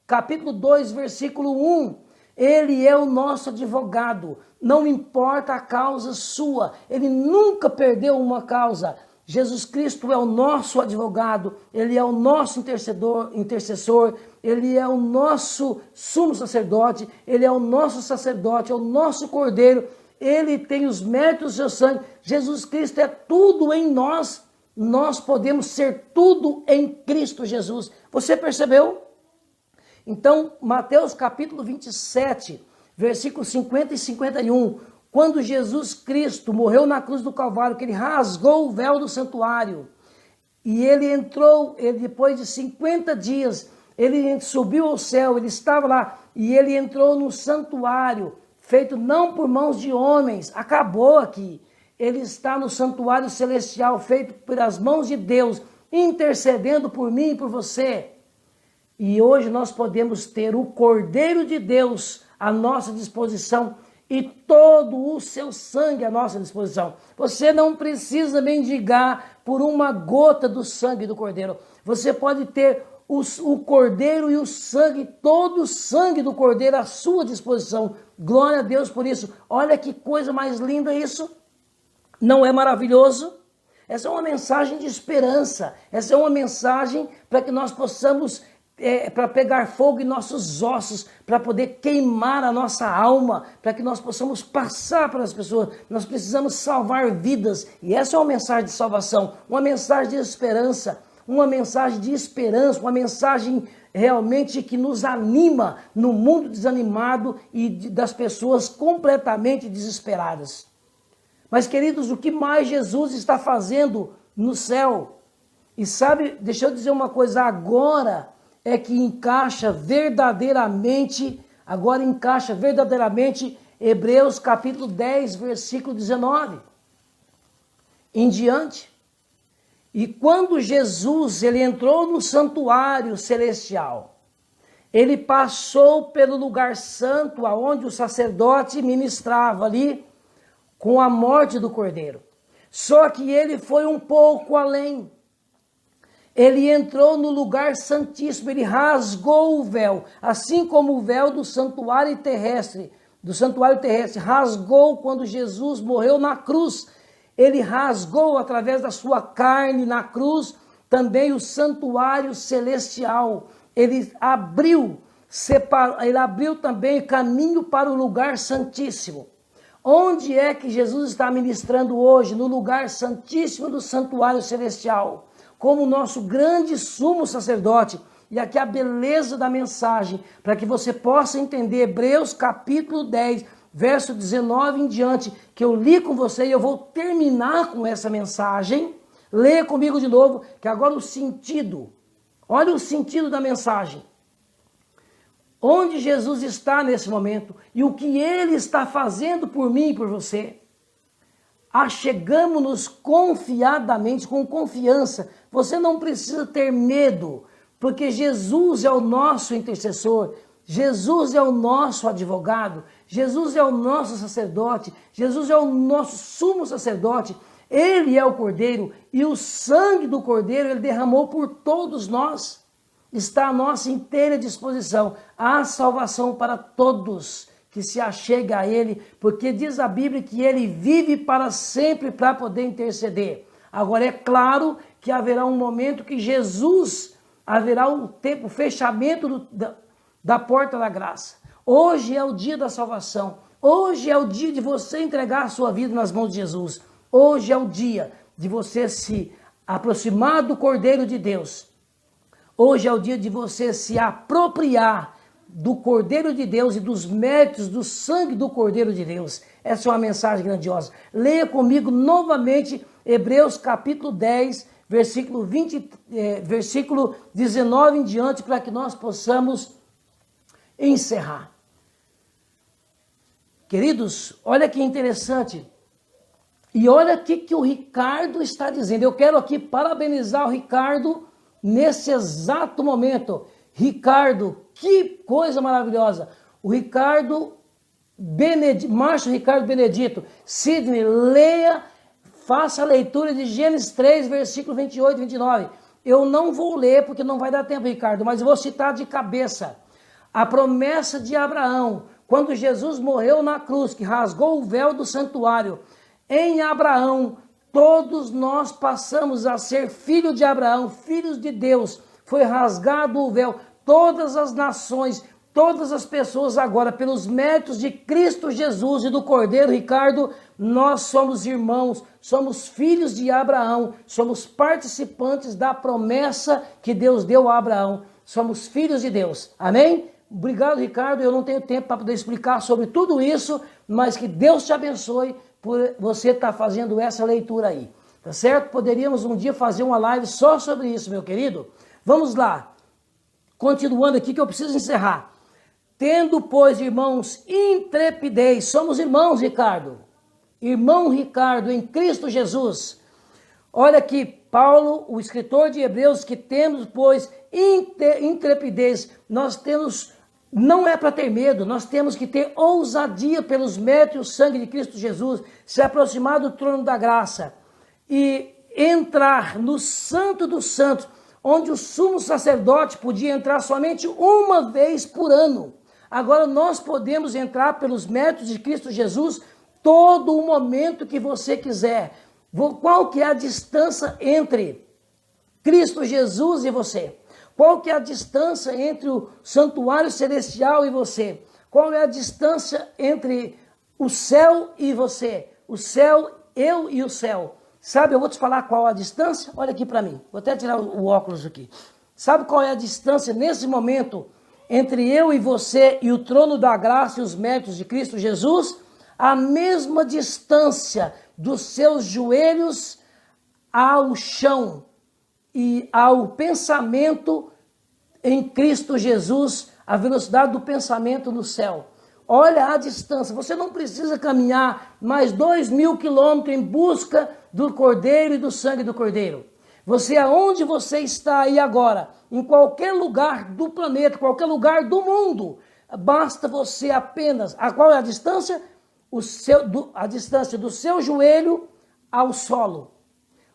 capítulo 2, versículo 1, ele é o nosso advogado, não importa a causa sua, ele nunca perdeu uma causa. Jesus Cristo é o nosso advogado, ele é o nosso intercessor, ele é o nosso sumo sacerdote, ele é o nosso sacerdote, é o nosso cordeiro, ele tem os méritos do seu sangue. Jesus Cristo é tudo em nós, nós podemos ser tudo em Cristo Jesus. Você percebeu? Então, Mateus capítulo 27, versículos 50 e 51, quando Jesus Cristo morreu na cruz do Calvário, que ele rasgou o véu do santuário, e ele entrou, depois de 50 dias, ele subiu ao céu, ele estava lá, e ele entrou no santuário, feito não por mãos de homens, acabou aqui, ele está no santuário celestial, feito pelas mãos de Deus, intercedendo por mim e por você. E hoje nós podemos ter o Cordeiro de Deus à nossa disposição, e todo o seu sangue à nossa disposição. Você não precisa mendigar por uma gota do sangue do Cordeiro. Você pode ter o Cordeiro e o sangue, todo o sangue do Cordeiro à sua disposição. Glória a Deus por isso. Olha que coisa mais linda isso. Não é maravilhoso? Essa é uma mensagem de esperança. Essa é uma mensagem para que nós possamos, para pegar fogo em nossos ossos, para poder queimar a nossa alma, para que nós possamos passar para as pessoas. Nós precisamos salvar vidas. E essa é uma mensagem de salvação, uma mensagem de esperança, uma mensagem realmente que nos anima no mundo desanimado e das pessoas completamente desesperadas. Mas, queridos, o que mais Jesus está fazendo no céu? E sabe, deixa eu dizer uma coisa, agora encaixa verdadeiramente Hebreus capítulo 10, versículo 19 em diante. E quando Jesus ele entrou no santuário celestial, ele passou pelo lugar santo, aonde o sacerdote ministrava ali, com a morte do Cordeiro. Só que ele foi um pouco além. Ele entrou no lugar santíssimo, ele rasgou o véu, assim como o véu do santuário terrestre, rasgou quando Jesus morreu na cruz. Ele rasgou através da sua carne na cruz também o santuário celestial. Ele abriu também caminho para o lugar santíssimo. Onde é que Jesus está ministrando hoje? No lugar santíssimo do santuário celestial, como nosso grande sumo sacerdote. E aqui a beleza da mensagem, para que você possa entender Hebreus capítulo 10, verso 19 em diante, que eu li com você, e eu vou terminar com essa mensagem. Leia comigo de novo, que agora olha o sentido da mensagem. Onde Jesus está nesse momento e o que Ele está fazendo por mim e por você. Achegamos-nos confiadamente, com confiança. Você não precisa ter medo, porque Jesus é o nosso intercessor, Jesus é o nosso advogado, Jesus é o nosso sacerdote, Jesus é o nosso sumo sacerdote. Ele é o Cordeiro e o sangue do Cordeiro Ele derramou por todos nós. Está à nossa inteira disposição. Há salvação para todos que se achega a Ele, porque diz a Bíblia que Ele vive para sempre para poder interceder. Agora é claro que haverá um momento que haverá o fechamento da porta da graça. Hoje é o dia da salvação. Hoje é o dia de você entregar a sua vida nas mãos de Jesus. Hoje é o dia de você se aproximar do Cordeiro de Deus. Hoje é o dia de você se apropriar do Cordeiro de Deus e dos méritos do sangue do Cordeiro de Deus. Essa é uma mensagem grandiosa. Leia comigo novamente Hebreus capítulo 10, versículo 19 em diante, para que nós possamos encerrar. Queridos, olha que interessante. E olha o que o Ricardo está dizendo. Eu quero aqui parabenizar o Ricardo nesse exato momento. Ricardo, que coisa maravilhosa. O Ricardo Márcio Ricardo Benedito. Sidney, leia, faça a leitura de Gênesis 3, versículo 28 e 29. Eu não vou ler porque não vai dar tempo, Ricardo, mas eu vou citar de cabeça. A promessa de Abraão, quando Jesus morreu na cruz, que rasgou o véu do santuário. Em Abraão, todos nós passamos a ser filhos de Abraão, filhos de Deus. Foi rasgado o véu. Todas as nações, todas as pessoas agora, pelos méritos de Cristo Jesus e do Cordeiro, Ricardo, nós somos irmãos, somos filhos de Abraão, somos participantes da promessa que Deus deu a Abraão. Somos filhos de Deus. Amém? Obrigado, Ricardo. Eu não tenho tempo para poder explicar sobre tudo isso, mas que Deus te abençoe por você estar fazendo essa leitura aí. Tá certo? Poderíamos um dia fazer uma live só sobre isso, meu querido. Vamos lá. Continuando aqui que eu preciso encerrar. Tendo, pois, irmãos, intrepidez. Somos irmãos, Ricardo. Irmão Ricardo, em Cristo Jesus. Olha aqui, Paulo, o escritor de Hebreus, que temos, pois, intrepidez. Nós temos Não é para ter medo, nós temos que ter ousadia pelos méritos e o sangue de Cristo Jesus, se aproximar do trono da graça e entrar no Santo dos Santos, onde o sumo sacerdote podia entrar somente uma vez por ano. Agora nós podemos entrar pelos méritos de Cristo Jesus todo o momento que você quiser. Qual que é a distância entre Cristo Jesus e você? Qual que é a distância entre o santuário celestial e você? Qual é a distância entre o céu e você? O céu, eu e o céu. Sabe, eu vou te falar qual a distância? Olha aqui para mim. Vou até tirar o óculos aqui. Sabe qual é a distância nesse momento entre eu e você e o trono da graça e os méritos de Cristo Jesus? A mesma distância dos seus joelhos ao chão e ao pensamento em Cristo Jesus, a velocidade do pensamento no céu. Olha a distância, você não precisa caminhar mais 2.000 quilômetros em busca do Cordeiro e do sangue do Cordeiro. Você, aonde você está aí agora, em qualquer lugar do planeta, qualquer lugar do mundo, basta você apenas, qual é a distância? A distância do seu joelho ao solo,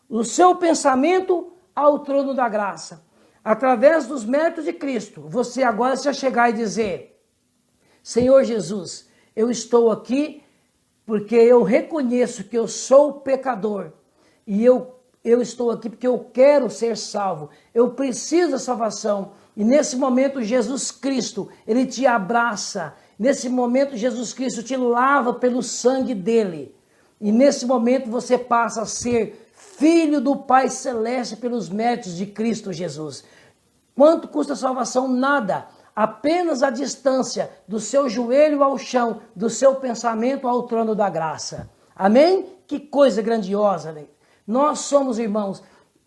o seu pensamento ao trono da graça. Através dos méritos de Cristo, você agora se chegar e dizer: Senhor Jesus, eu estou aqui porque eu reconheço que eu sou pecador e eu estou aqui porque eu quero ser salvo, eu preciso da salvação. E nesse momento Jesus Cristo, Ele te abraça, nesse momento Jesus Cristo te lava pelo sangue dEle. E nesse momento você passa a ser filho do Pai Celeste pelos méritos de Cristo Jesus. Quanto custa a salvação? Nada. Apenas a distância do seu joelho ao chão, do seu pensamento ao trono da graça. Amém? Que coisa grandiosa, né? Nós somos irmãos.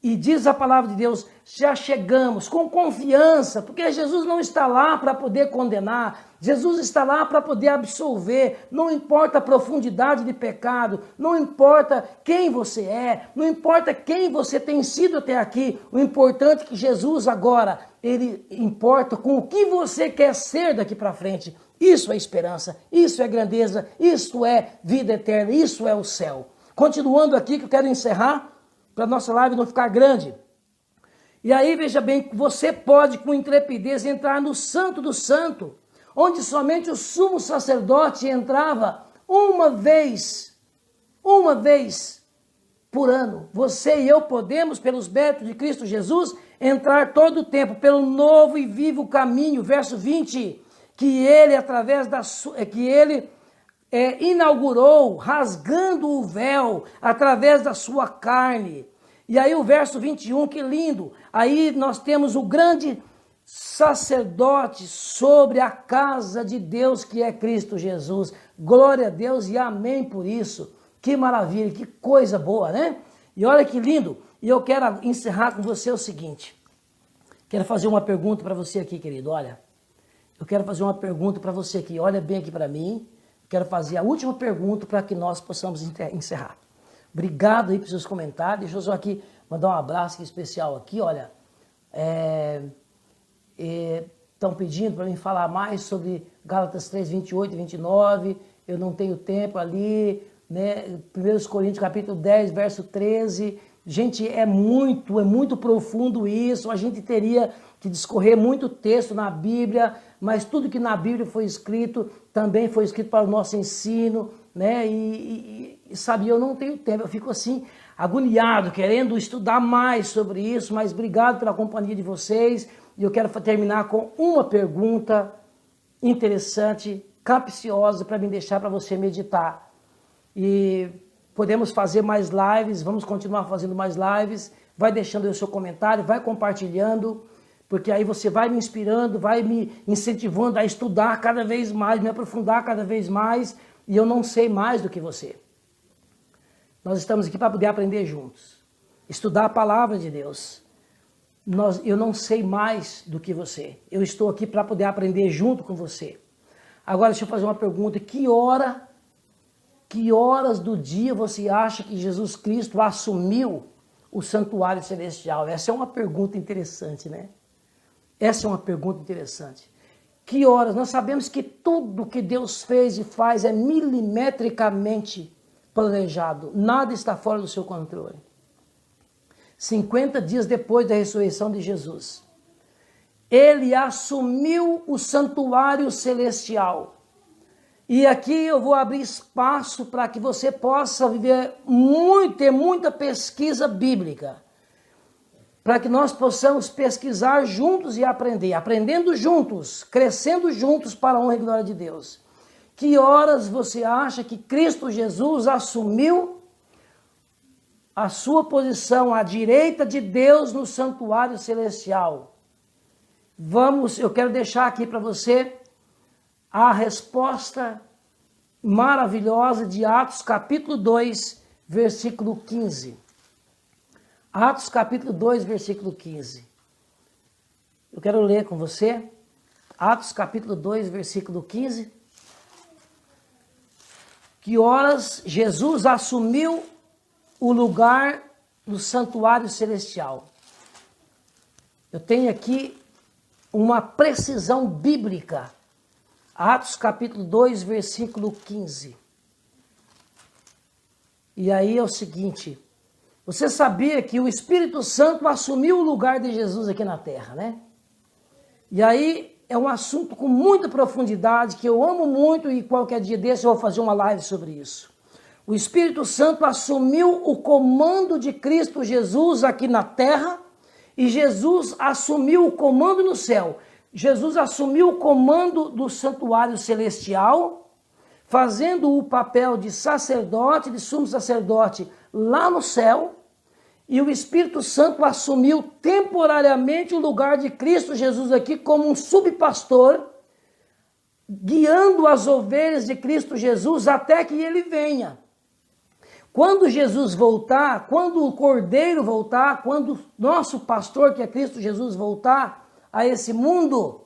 E diz a palavra de Deus, já chegamos com confiança, porque Jesus não está lá para poder condenar, Jesus está lá para poder absolver, não importa a profundidade de pecado, não importa quem você é, não importa quem você tem sido até aqui, o importante é que Jesus agora, Ele importa com o que você quer ser daqui para frente. Isso é esperança, isso é grandeza, isso é vida eterna, isso é o céu. Continuando aqui, que eu quero encerrar, para a nossa live não ficar grande. E aí, veja bem, você pode com intrepidez entrar no Santo do Santo, onde somente o sumo sacerdote entrava uma vez por ano. Você e eu podemos, pelos méritos de Cristo Jesus, entrar todo o tempo pelo novo e vivo caminho, verso 20, que ele, através da que ele inaugurou, rasgando o véu através da sua carne. E aí o verso 21, que lindo, aí nós temos o grande sacerdote sobre a casa de Deus, que é Cristo Jesus. Glória a Deus e amém por isso. Que maravilha, que coisa boa, né? E olha que lindo, e eu quero encerrar com você o seguinte, quero fazer uma pergunta para você aqui, querido, olha, eu quero fazer uma pergunta para você aqui, olha bem aqui para mim. Quero fazer a última pergunta para que nós possamos encerrar. Obrigado aí pelos seus comentários. Deixa eu só aqui mandar um abraço aqui especial aqui. Olha, estão pedindo para mim falar mais sobre Gálatas 3, 28 e 29. Eu não tenho tempo ali, né? 1 Coríntios capítulo 10, verso 13. Gente, é muito profundo isso. A gente teria que discorrer muito texto na Bíblia, mas tudo que na Bíblia foi escrito, também foi escrito para o nosso ensino, né? E sabe, eu não tenho tempo, eu fico assim, agoniado, querendo estudar mais sobre isso, mas obrigado pela companhia de vocês. E eu quero terminar com uma pergunta interessante, capciosa, para me deixar para você meditar. E podemos fazer mais lives, vamos continuar fazendo mais lives. Vai deixando aí o seu comentário, vai compartilhando, porque aí você vai me inspirando, vai me incentivando a estudar cada vez mais, me aprofundar cada vez mais, e eu não sei mais do que você. Nós estamos aqui para poder aprender juntos, estudar a palavra de Deus. Eu não sei mais do que você, eu estou aqui para poder aprender junto com você. Agora deixa eu fazer uma pergunta, que horas do dia você acha que Jesus Cristo assumiu o santuário celestial? Essa é uma pergunta interessante, né? Essa é uma pergunta interessante. Que horas? Nós sabemos que tudo que Deus fez e faz é milimetricamente planejado. Nada está fora do seu controle. 50 dias depois da ressurreição de Jesus, ele assumiu o santuário celestial. E aqui eu vou abrir espaço para que você possa ter muita pesquisa bíblica. Para que nós possamos pesquisar juntos e aprender. Aprendendo juntos, crescendo juntos para a honra e glória de Deus. Que horas você acha que Cristo Jesus assumiu a sua posição à direita de Deus no santuário celestial? Eu quero deixar aqui para você a resposta maravilhosa de Atos capítulo 2, versículo 15. Atos capítulo 2, versículo 15. Eu quero ler com você. Atos capítulo 2, versículo 15. Que horas Jesus assumiu o lugar no santuário celestial? Eu tenho aqui uma precisão bíblica. Atos capítulo 2, versículo 15. E aí é o seguinte: você sabia que o Espírito Santo assumiu o lugar de Jesus aqui na terra, né? E aí é um assunto com muita profundidade, que eu amo muito, e qualquer dia desse eu vou fazer uma live sobre isso. O Espírito Santo assumiu o comando de Cristo Jesus aqui na terra, e Jesus assumiu o comando no céu. Jesus assumiu o comando do santuário celestial, fazendo o papel de sacerdote, de sumo sacerdote lá no céu, e o Espírito Santo assumiu temporariamente o lugar de Cristo Jesus aqui como um subpastor, guiando as ovelhas de Cristo Jesus até que ele venha. Quando Jesus voltar, quando o Cordeiro voltar, quando o nosso pastor, que é Cristo Jesus, voltar a esse mundo,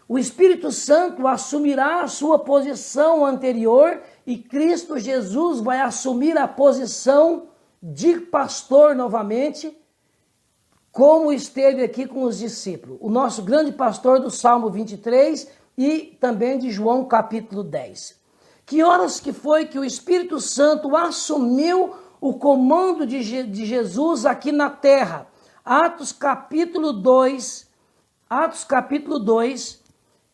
o Espírito Santo assumirá a sua posição anterior e Cristo Jesus vai assumir a posição de pastor novamente, como esteve aqui com os discípulos. O nosso grande pastor do Salmo 23 e também de João capítulo 10. Que horas que foi que o Espírito Santo assumiu o comando de Jesus aqui na terra? Atos capítulo 2,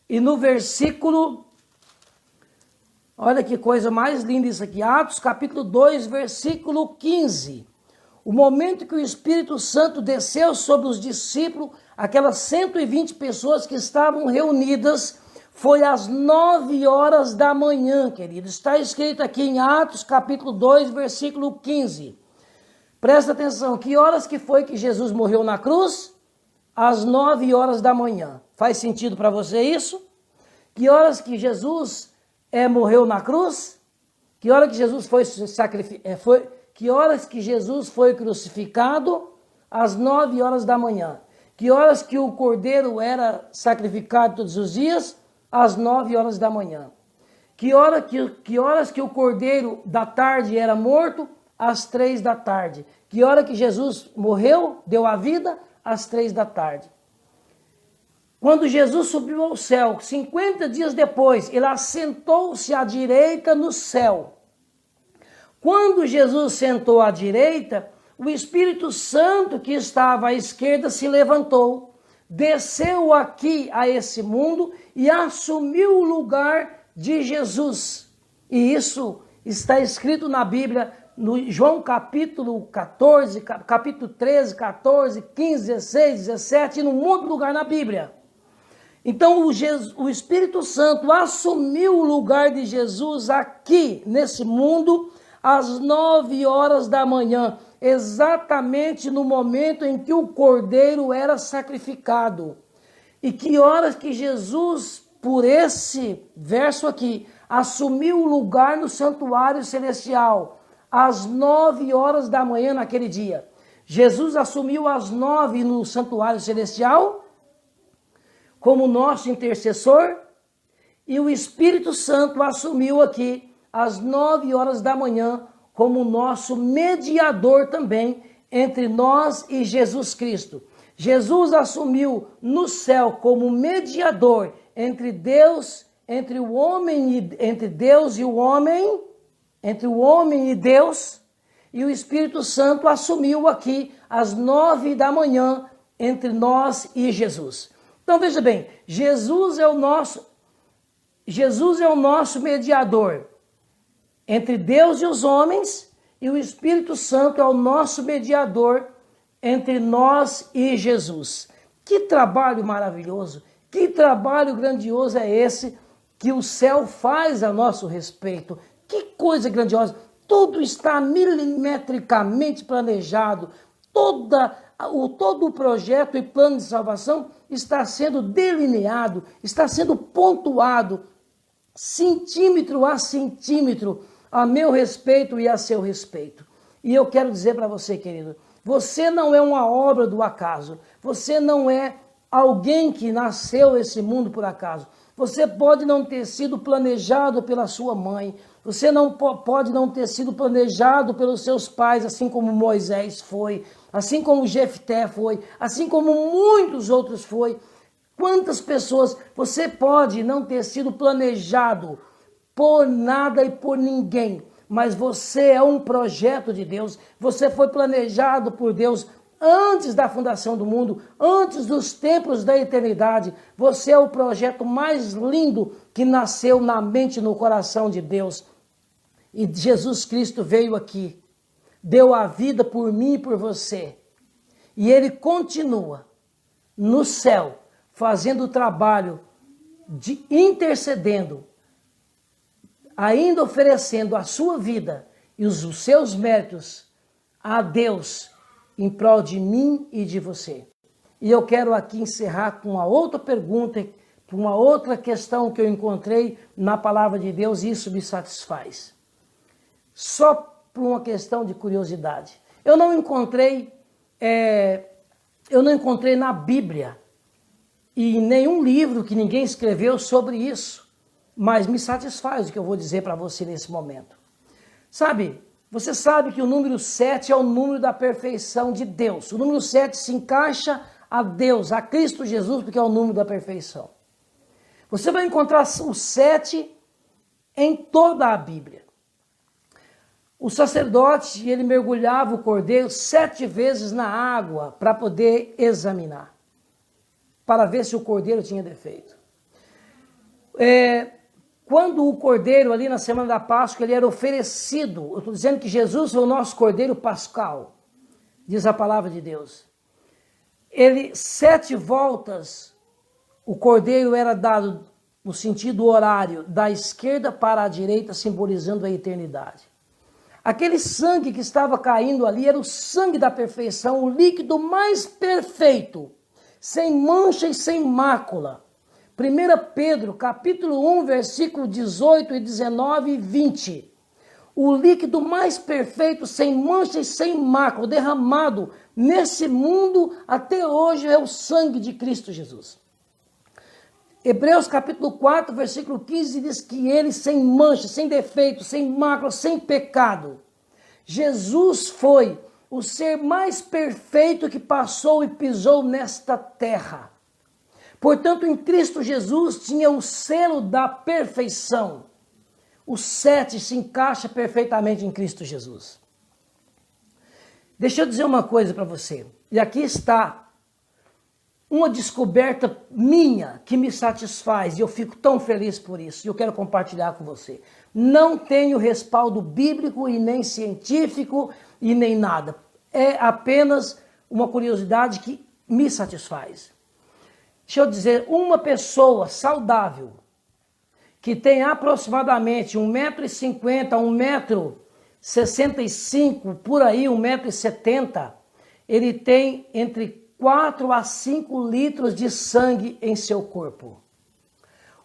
e no versículo, olha que coisa mais linda isso aqui, Atos capítulo 2, versículo 15. O momento que o Espírito Santo desceu sobre os discípulos, aquelas 120 pessoas que estavam reunidas, foi às 9 horas da manhã, querido. Está escrito aqui em Atos capítulo 2, versículo 15. Presta atenção, que horas que foi que Jesus morreu na cruz? Às 9 horas da manhã. Faz sentido para você isso? Que horas que Jesus morreu na cruz? Que hora que Jesus que horas que Jesus foi crucificado? Às 9 horas da manhã. Que horas que o cordeiro era sacrificado todos os dias? Às 9 horas da manhã. Que horas que o cordeiro da tarde era morto? Às 3 da tarde. Que hora que Jesus morreu, deu a vida? Às 3 da tarde. Quando Jesus subiu ao céu, 50 dias depois, ele assentou-se à direita no céu. Quando Jesus sentou à direita, o Espírito Santo que estava à esquerda se levantou, desceu aqui a esse mundo e assumiu o lugar de Jesus. E isso está escrito na Bíblia, no João capítulo 14, capítulo 13, 14, 15, 16, 17, e num monte de lugar na Bíblia. Então o Espírito Santo assumiu o lugar de Jesus aqui nesse mundo às 9 horas da manhã, exatamente no momento em que o cordeiro era sacrificado. E que horas que Jesus, por esse verso aqui, assumiu o lugar no santuário celestial? Às 9 horas da manhã naquele dia. Jesus assumiu às 9 no santuário celestial como nosso intercessor, e o Espírito Santo assumiu aqui às 9 horas da manhã como nosso mediador também entre nós e Jesus Cristo. Jesus assumiu no céu como mediador entre Deus, entre Deus e o homem, entre o homem e Deus, e o Espírito Santo assumiu aqui às 9 da manhã entre nós e Jesus. Então veja bem, Jesus é o nosso mediador entre Deus e os homens, e o Espírito Santo é o nosso mediador entre nós e Jesus. Que trabalho maravilhoso, que trabalho grandioso é esse que o céu faz a nosso respeito. Que coisa grandiosa. Tudo está milimetricamente planejado. Todo o projeto e plano de salvação está sendo delineado, está sendo pontuado, centímetro a centímetro, a meu respeito e a seu respeito. E eu quero dizer para você, querido, você não é uma obra do acaso. Você não é alguém que nasceu nesse mundo por acaso. Você pode não ter sido planejado pela sua mãe. Você não pode não ter sido planejado pelos seus pais, assim como Moisés foi, assim como Jefté foi, assim como muitos outros foi. Quantas pessoas você pode não ter sido planejado por nada e por ninguém, mas você é um projeto de Deus. Você foi planejado por Deus antes da fundação do mundo, antes dos tempos da eternidade. Você é o projeto mais lindo que nasceu na mente e no coração de Deus. E Jesus Cristo veio aqui, deu a vida por mim e por você. E Ele continua no céu, fazendo o trabalho de intercedendo, ainda oferecendo a sua vida e os seus méritos a Deus em prol de mim e de você. E eu quero aqui encerrar com uma outra pergunta, com uma outra questão que eu encontrei na palavra de Deus, e isso me satisfaz. Só por uma questão de curiosidade. Eu não encontrei na Bíblia e em nenhum livro que ninguém escreveu sobre isso, mas me satisfaz o que eu vou dizer para você nesse momento. Sabe, você sabe que o número 7 é o número da perfeição de Deus. O número 7 se encaixa a Deus, a Cristo Jesus, porque é o número da perfeição. Você vai encontrar o 7 em toda a Bíblia. O sacerdote, ele mergulhava o cordeiro 7 vezes na água para poder examinar, para ver se o cordeiro tinha defeito. Quando o cordeiro ali na semana da Páscoa, ele era oferecido, eu estou dizendo que Jesus é o nosso cordeiro pascal, diz a palavra de Deus. 7 voltas, o cordeiro era dado no sentido horário, da esquerda para a direita, simbolizando a eternidade. Aquele sangue que estava caindo ali era o sangue da perfeição, o líquido mais perfeito, sem mancha e sem mácula. 1 Pedro, capítulo 1, versículo 18 e 19 e 20. O líquido mais perfeito, sem mancha e sem mácula, derramado nesse mundo até hoje é o sangue de Cristo Jesus. Hebreus capítulo 4, versículo 15 diz que ele sem mancha, sem defeito, sem mácula, sem pecado. Jesus foi o ser mais perfeito que passou e pisou nesta terra. Portanto, em Cristo Jesus tinha o selo da perfeição. O 7 se encaixa perfeitamente em Cristo Jesus. Deixa eu dizer uma coisa para você. E aqui está uma descoberta minha que me satisfaz. E eu fico tão feliz por isso. E eu quero compartilhar com você. Não tenho respaldo bíblico e nem científico e nem nada. É apenas uma curiosidade que me satisfaz. Deixa eu dizer, uma pessoa saudável, que tem aproximadamente 1,50 m, 1,65 m, por aí 1,70 m, ele tem entre 4 a 5 litros de sangue em seu corpo.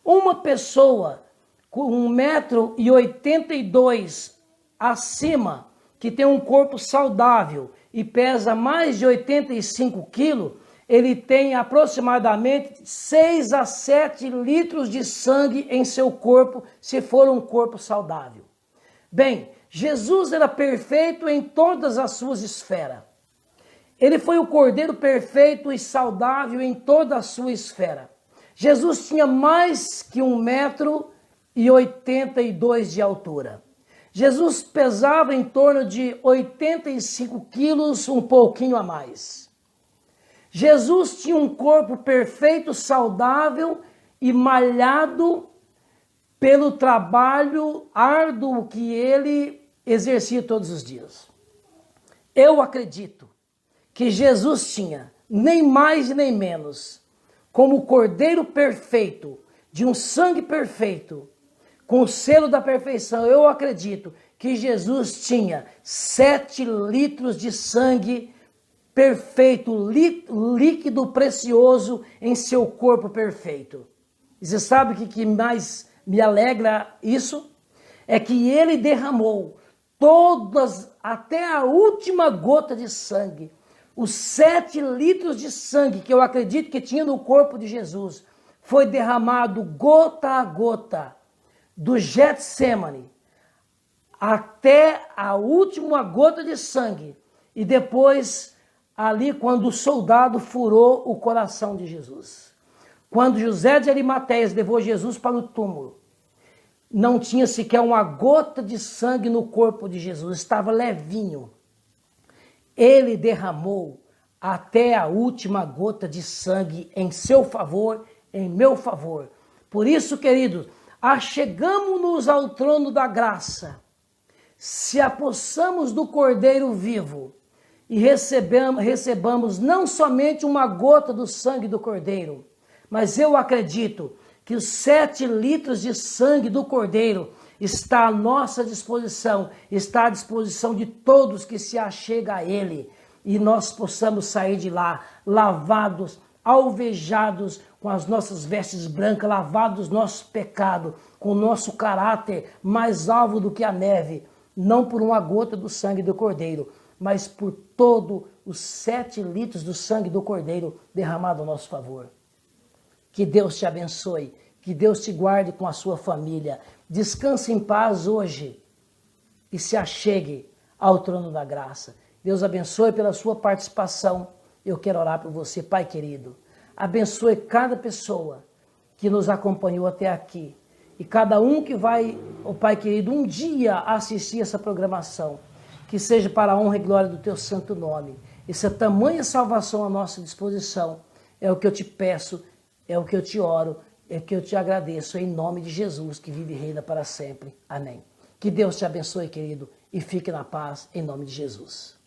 Uma pessoa com 1,82 m acima, que tem um corpo saudável e pesa mais de 85 quilos, ele tem aproximadamente 6 a 7 litros de sangue em seu corpo, se for um corpo saudável. Bem, Jesus era perfeito em todas as suas esferas. Ele foi o cordeiro perfeito e saudável em toda a sua esfera. Jesus tinha mais que 1,82 m de altura. Jesus pesava em torno de 85 quilos, um pouquinho a mais. Jesus tinha um corpo perfeito, saudável e malhado pelo trabalho árduo que ele exercia todos os dias. Eu acredito que Jesus tinha, nem mais nem menos, como o cordeiro perfeito, de um sangue perfeito, com o selo da perfeição, eu acredito que Jesus tinha 7 litros de sangue perfeito, líquido precioso em seu corpo perfeito. E você sabe o que mais me alegra isso? É que ele derramou todas, até a última gota de sangue, os 7 litros de sangue que eu acredito que tinha no corpo de Jesus, foi derramado gota a gota, do Getsemane até a última gota de sangue, e depois ali quando o soldado furou o coração de Jesus. Quando José de Arimateias levou Jesus para o túmulo, não tinha sequer uma gota de sangue no corpo de Jesus, estava levinho. Ele derramou até a última gota de sangue em seu favor, em meu favor. Por isso, queridos, achegamo-nos ao trono da graça, se apossamos do Cordeiro vivo e recebamos não somente uma gota do sangue do Cordeiro, mas eu acredito que os 7 litros de sangue do Cordeiro está à nossa disposição, está à disposição de todos que se achegam a Ele, e nós possamos sair de lá lavados, alvejados, com as nossas vestes brancas, lavados dos nossos pecados, com o nosso caráter mais alvo do que a neve, não por uma gota do sangue do Cordeiro, mas por todos os 7 litros do sangue do Cordeiro derramado a nosso favor. Que Deus te abençoe, que Deus te guarde com a sua família. Descanse em paz hoje e se achegue ao trono da graça. Deus abençoe pela sua participação. Eu quero orar por você, Pai querido. Abençoe cada pessoa que nos acompanhou até aqui. E cada um que vai, oh Pai querido, um dia assistir essa programação. Que seja para a honra e glória do teu santo nome. Essa tamanha salvação à nossa disposição. É o que eu te peço, é o que eu te oro, é o que eu te agradeço. Em nome de Jesus, que vive e reina para sempre. Amém. Que Deus te abençoe, querido, e fique na paz, em nome de Jesus.